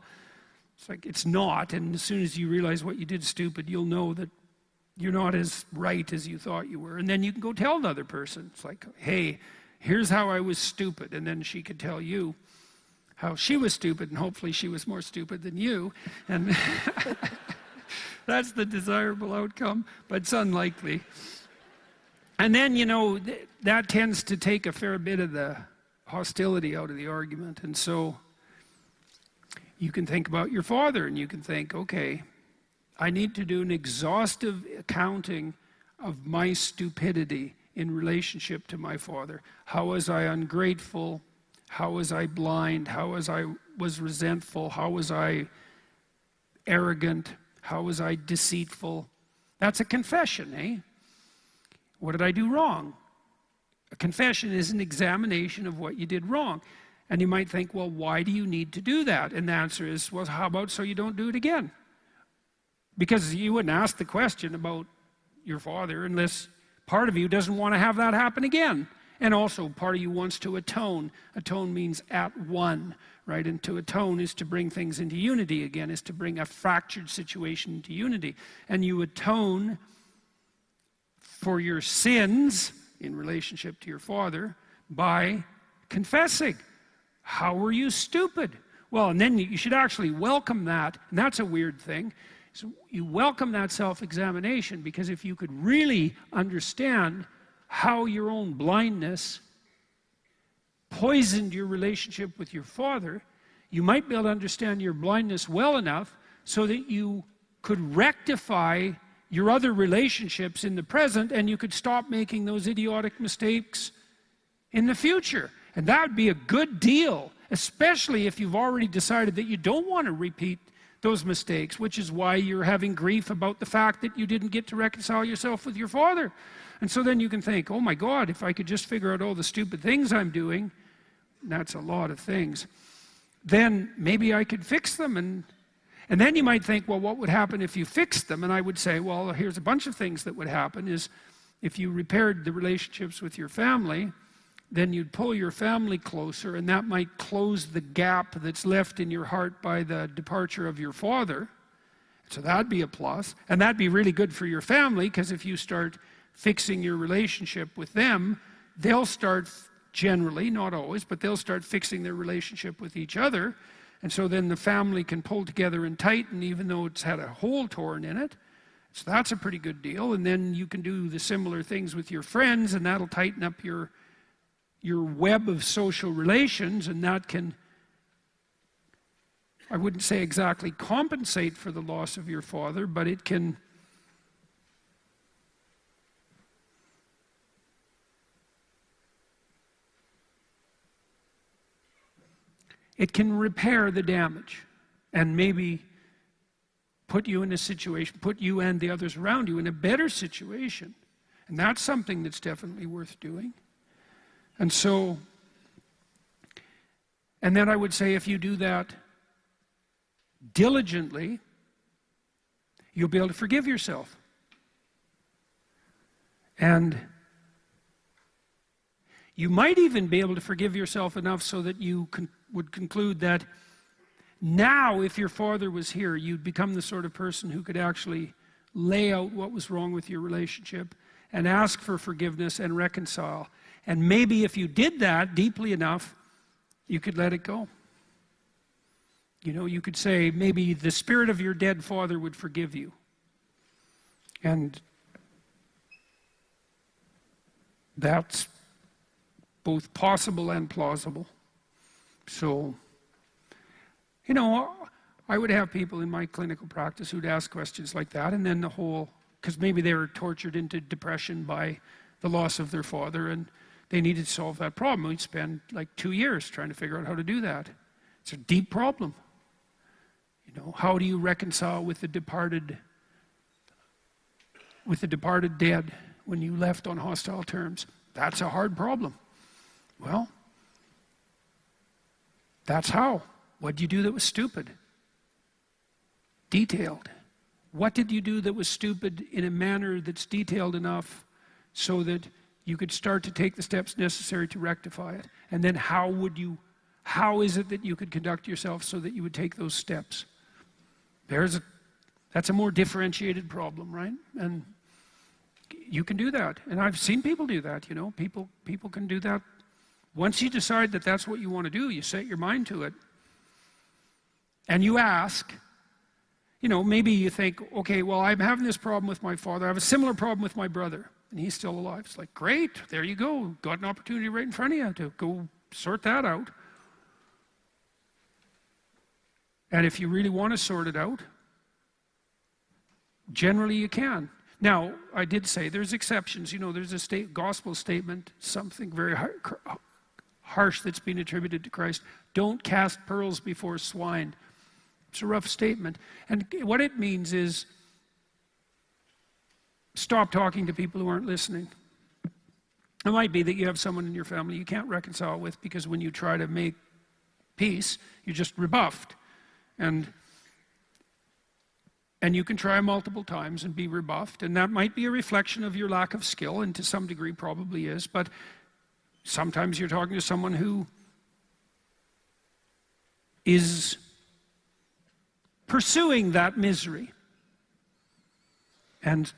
It's like, it's not. And as soon as you realize what you did stupid, you'll know that you're not as right as you thought you were. And then you can go tell the other person. It's like, hey, here's how I was stupid. And then she could tell you how she was stupid, and hopefully she was more stupid than you. And that's the desirable outcome, but it's unlikely. And then, you know, that tends to take a fair bit of the hostility out of the argument. And so you can think about your father, and you can think, okay, I need to do an exhaustive accounting of my stupidity in relationship to my father. How was I ungrateful? How was I blind? How was I resentful? How was I arrogant? How was I deceitful? That's a confession, eh? What did I do wrong? A confession is an examination of what you did wrong. And you might think, well, why do you need to do that? And the answer is, well, how about so you don't do it again? Because you wouldn't ask the question about your father unless part of you doesn't want to have that happen again. And also, part of you wants to atone. Atone means at one, right? And to atone is to bring things into unity again, is to bring a fractured situation into unity. And you atone for your sins in relationship to your father by confessing. How were you stupid? Well, and then you should actually welcome that, and that's a weird thing. So you welcome that self-examination, because if you could really understand how your own blindness poisoned your relationship with your father, you might be able to understand your blindness well enough so that you could rectify your other relationships in the present, and you could stop making those idiotic mistakes in the future. And that would be a good deal, especially if you've already decided that you don't want to repeat those mistakes, which is why you're having grief about the fact that you didn't get to reconcile yourself with your father. And so then you can think, oh my God, if I could just figure out all the stupid things I'm doing, and that's a lot of things, then maybe I could fix them. And then you might think, well, what would happen if you fixed them? And I would say, well, here's a bunch of things that would happen. Is if you repaired the relationships with your family, then you'd pull your family closer, and that might close the gap that's left in your heart by the departure of your father. So that'd be a plus. And that'd be really good for your family, because if you start fixing your relationship with them, they'll start, generally, not always, but they'll start fixing their relationship with each other. And so then the family can pull together and tighten, even though it's had a hole torn in it. So that's a pretty good deal. And then you can do the similar things with your friends, and that'll tighten up your web of social relations, and that can, I wouldn't say exactly compensate for the loss of your father, but it can repair the damage, and maybe put you in a situation, put you and the others around you in a better situation. And that's something that's definitely worth doing. And so, and then I would say, if you do that diligently, you'll be able to forgive yourself. And you might even be able to forgive yourself enough so that you would conclude that now, if your father was here, you'd become the sort of person who could actually lay out what was wrong with your relationship and ask for forgiveness and reconcile. And maybe if you did that deeply enough, you could let it go. You know, you could say, maybe the spirit of your dead father would forgive you. And that's both possible and plausible. So, you know, I would have people in my clinical practice who'd ask questions like that, and then the whole, because maybe they were tortured into depression by the loss of their father, and they needed to solve that problem. We'd spend like 2 years trying to figure out how to do that. It's a deep problem. You know, how do you reconcile with the departed dead when you left on hostile terms? That's a hard problem. Well, that's how. What did you do that was stupid? Detailed. What did you do that was stupid in a manner that's detailed enough so that you could start to take the steps necessary to rectify it? And then how is it that you could conduct yourself so that you would take those steps? That's a more differentiated problem, right? And you can do that. And I've seen people do that, you know. People can do that. Once you decide that that's what you want to do, you set your mind to it. And you ask, you know, maybe you think, okay, well, I'm having this problem with my father. I have a similar problem with my brother, and he's still alive. It's like, great, there you go. Got an opportunity right in front of you to go sort that out. And if you really want to sort it out, generally you can. Now, I did say there's exceptions. You know, there's a gospel statement, something very harsh that's been attributed to Christ. Don't cast pearls before swine. It's a rough statement. And what it means is stop talking to people who aren't listening. It might be that you have someone in your family you can't reconcile with, because when you try to make peace, you're just rebuffed. And you can try multiple times and be rebuffed, and that might be a reflection of your lack of skill, and to some degree probably is, but sometimes you're talking to someone who is pursuing that misery. And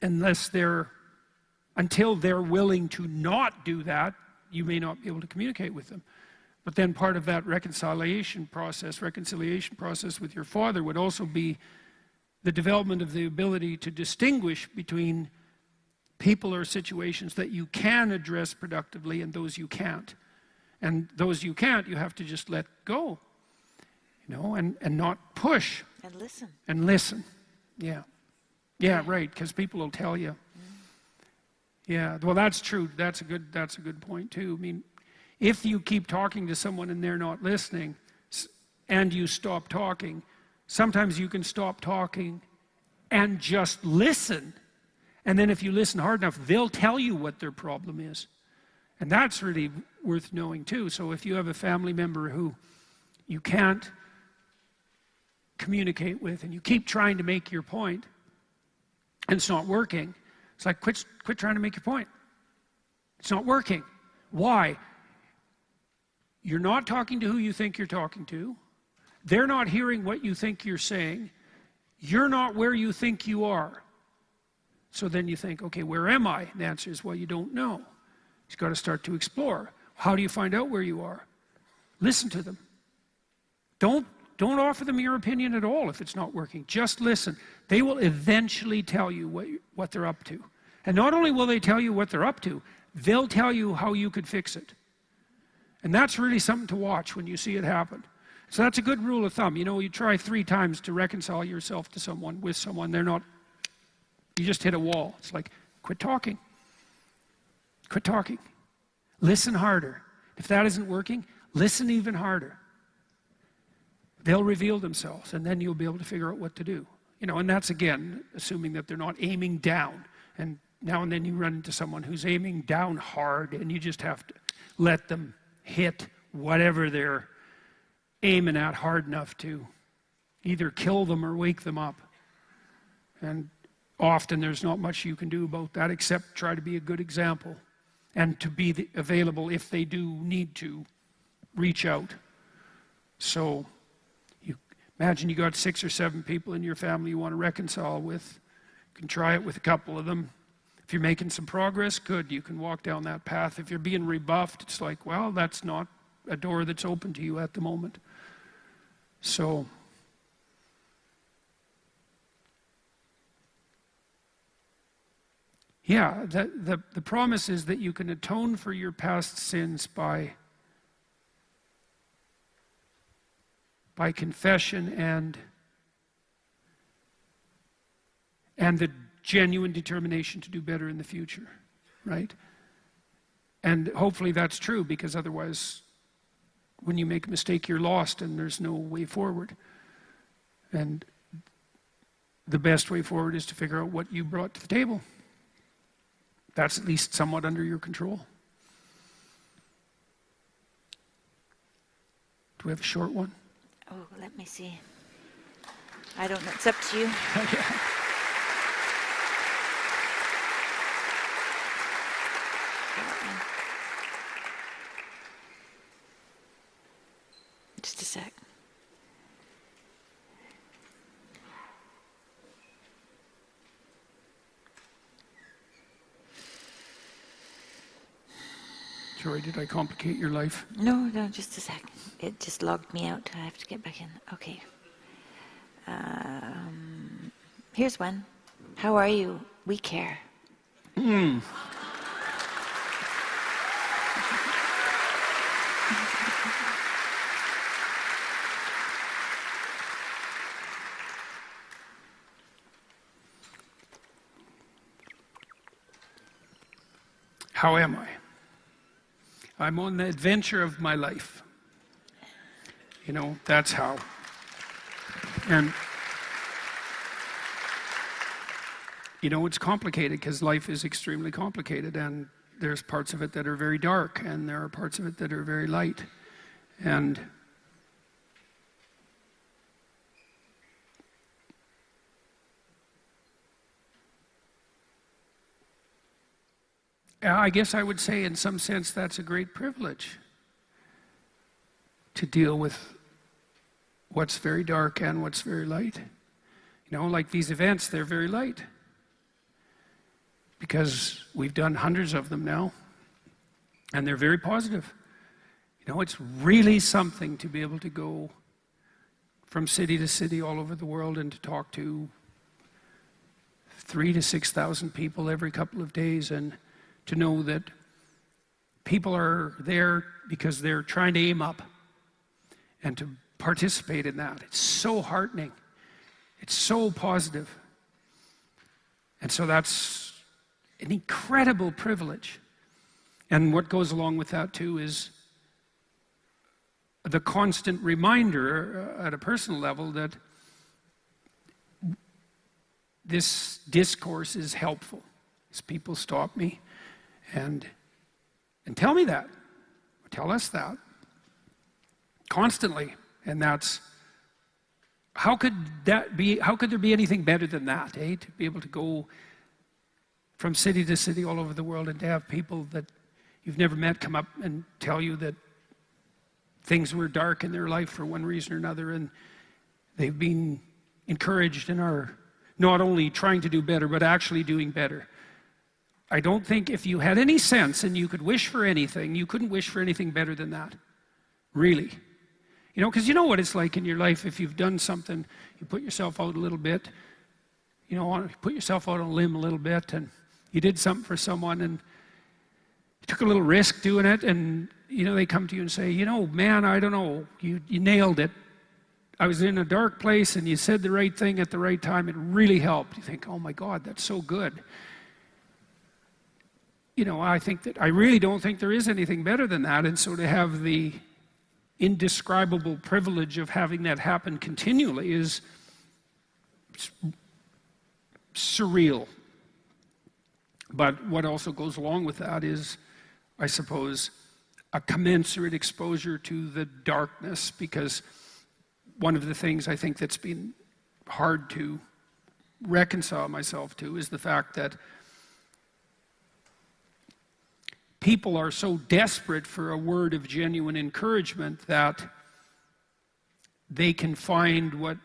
until they're willing to not do that, you may not be able to communicate with them. But then part of that reconciliation process with your father would also be the development of the ability to distinguish between people or situations that you can address productively and those you can't. And those you can't, you have to just let go, and not push. And listen. And listen, yeah. Yeah, right, because people will tell you. Yeah, well, that's true. That's a good point, too. I mean, if you keep talking to someone and they're not listening, and you stop talking, sometimes you can stop talking and just listen. And then if you listen hard enough, they'll tell you what their problem is. And that's really worth knowing, too. So if you have a family member who you can't communicate with, and you keep trying to make your point, and it's not working, it's like, quit trying to make your point. It's not working. Why? You're not talking to who you think you're talking to. They're not hearing what you think you're saying. You're not where you think you are. So then you think, okay, where am I? And the answer is, well, you don't know. You've got to start to explore. How do you find out where you are? Listen to them. Don't offer them your opinion at all if it's not working. Just listen. They will eventually tell you what they're up to. And not only will they tell you what they're up to, they'll tell you how you could fix it. And that's really something to watch when you see it happen. So that's a good rule of thumb. You try 3 times to reconcile yourself to someone, with someone, you just hit a wall. It's like, quit talking. Quit talking. Listen harder. If that isn't working, listen even harder. They'll reveal themselves, and then you'll be able to figure out what to do. And that's, again, assuming that they're not aiming down. And now and then you run into someone who's aiming down hard, and you just have to let them hit whatever they're aiming at hard enough to either kill them or wake them up. And often there's not much you can do about that except try to be a good example and to be available if they do need to reach out. So imagine you got 6 or 7 people in your family you want to reconcile with. You can try it with a couple of them. If you're making some progress, good, you can walk down that path. If you're being rebuffed, it's like, well, that's not a door that's open to you at the moment. So, yeah, the promise is that you can atone for your past sins by confession and the genuine determination to do better in the future, right? And hopefully that's true, because otherwise, when you make a mistake, you're lost and there's no way forward. And the best way forward is to figure out what you brought to the table. That's at least somewhat under your control. Do we have a short one? Oh, let me see. I don't know. It's up to you. Yeah. Just a sec. Sorry, did I complicate your life? No, just a sec. It just logged me out. I have to get back in. Okay. Here's one. How are you? We care. How am I? I'm on the adventure of my life. That's how. And, it's complicated because life is extremely complicated, and there's parts of it that are very dark, and there are parts of it that are very light. And I guess I would say in some sense that's a great privilege to deal with what's very dark and what's very light. You know, like these events, they're very light because we've done hundreds of them now, and they're very positive. You know, it's really something to be able to go from city to city all over the world and to talk to 3,000 to 6,000 people every couple of days, and to know that people are there because they're trying to aim up and to participate in that. It's so heartening. It's so positive. And so that's an incredible privilege. And what goes along with that too is the constant reminder at a personal level that this discourse is helpful. As people stop me and tell me that, or tell us that constantly. And that's, how could there be anything better than that, eh? To be able to go from city to city all over the world and to have people that you've never met come up and tell you that things were dark in their life for one reason or another, and they've been encouraged and are not only trying to do better, but actually doing better. I don't think if you had any sense and you could wish for anything, you couldn't wish for anything better than that. Really. You know, because you know what it's like in your life if you've done something, you put yourself out a little bit, you know, put yourself out on a limb a little bit, and you did something for someone and you took a little risk doing it, and, you know, they come to you and say, you know, man, I don't know, you nailed it. I was in a dark place and you said the right thing at the right time. It really helped. You think, oh my God, that's so good. You know, I really don't think there is anything better than that. And so to have the indescribable privilege of having that happen continually is surreal. But what also goes along with that is, I suppose, a commensurate exposure to the darkness, because one of the things I think that's been hard to reconcile myself to is the fact that people are so desperate for a word of genuine encouragement that they can find what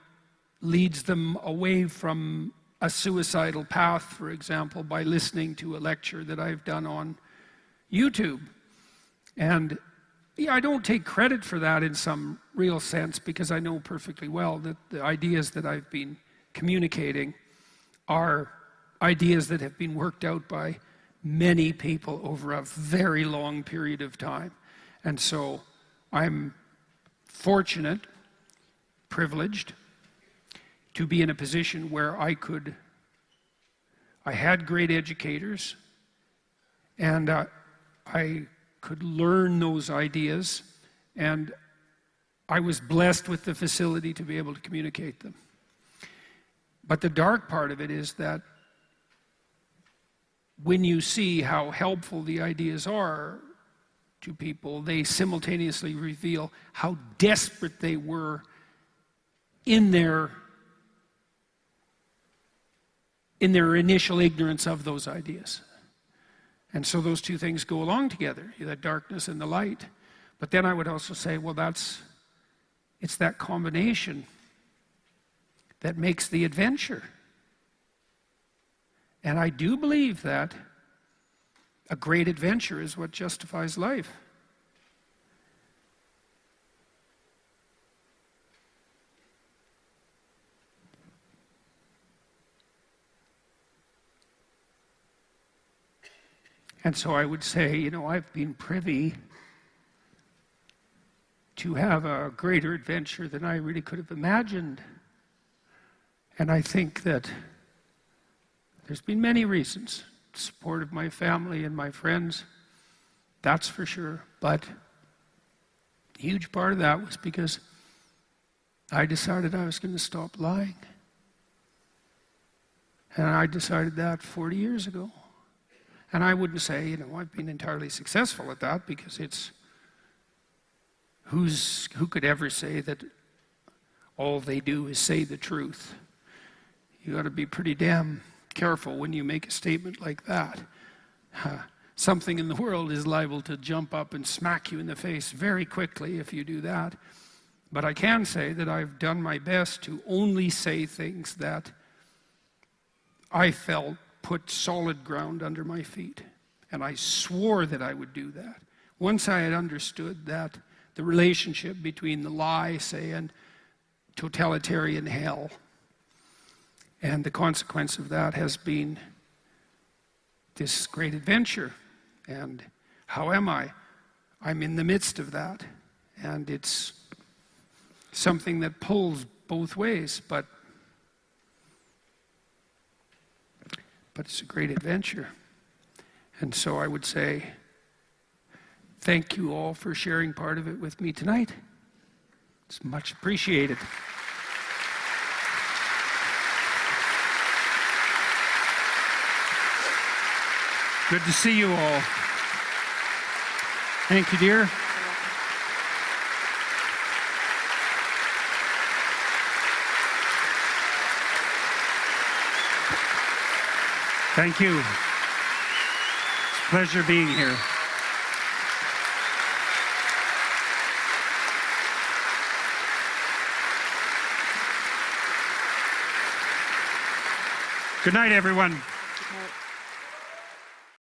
leads them away from a suicidal path, for example, by listening to a lecture that I've done on YouTube. And yeah, I don't take credit for that in some real sense, because I know perfectly well that the ideas that I've been communicating are ideas that have been worked out by many people over a very long period of time. And so I'm fortunate, privileged, to be in a position where I had great educators, and I could learn those ideas, and I was blessed with the facility to be able to communicate them. But the dark part of it is that when you see how helpful the ideas are to people, they simultaneously reveal how desperate they were in their initial ignorance of those ideas. And so those two things go along together, the darkness and the light. But then I would also say, well, it's that combination that makes the adventure. And I do believe that a great adventure is what justifies life. And so I would say, you know, I've been privy to have a greater adventure than I really could have imagined. And I think that there's been many reasons. Support of my family and my friends, that's for sure. But a huge part of that was because I decided I was going to stop lying. And I decided that 40 years ago. And I wouldn't say, you know, I've been entirely successful at that, because it's, who could ever say that all they do is say the truth? You got to be pretty damn careful when you make a statement like that. something in the world is liable to jump up and smack you in the face very quickly if you do that. But I can say that I've done my best to only say things that I felt put solid ground under my feet. And I swore that I would do that. Once I had understood that the relationship between the lie, say, and totalitarian hell, and the consequence of that has been this great adventure. And how am I? I'm in the midst of that. And it's something that pulls both ways, but it's a great adventure. And so I would say, thank you all for sharing part of it with me tonight. It's much appreciated. Good to see you all. Thank you, dear. Thank you. It's a pleasure being here. Good night, everyone. Good night.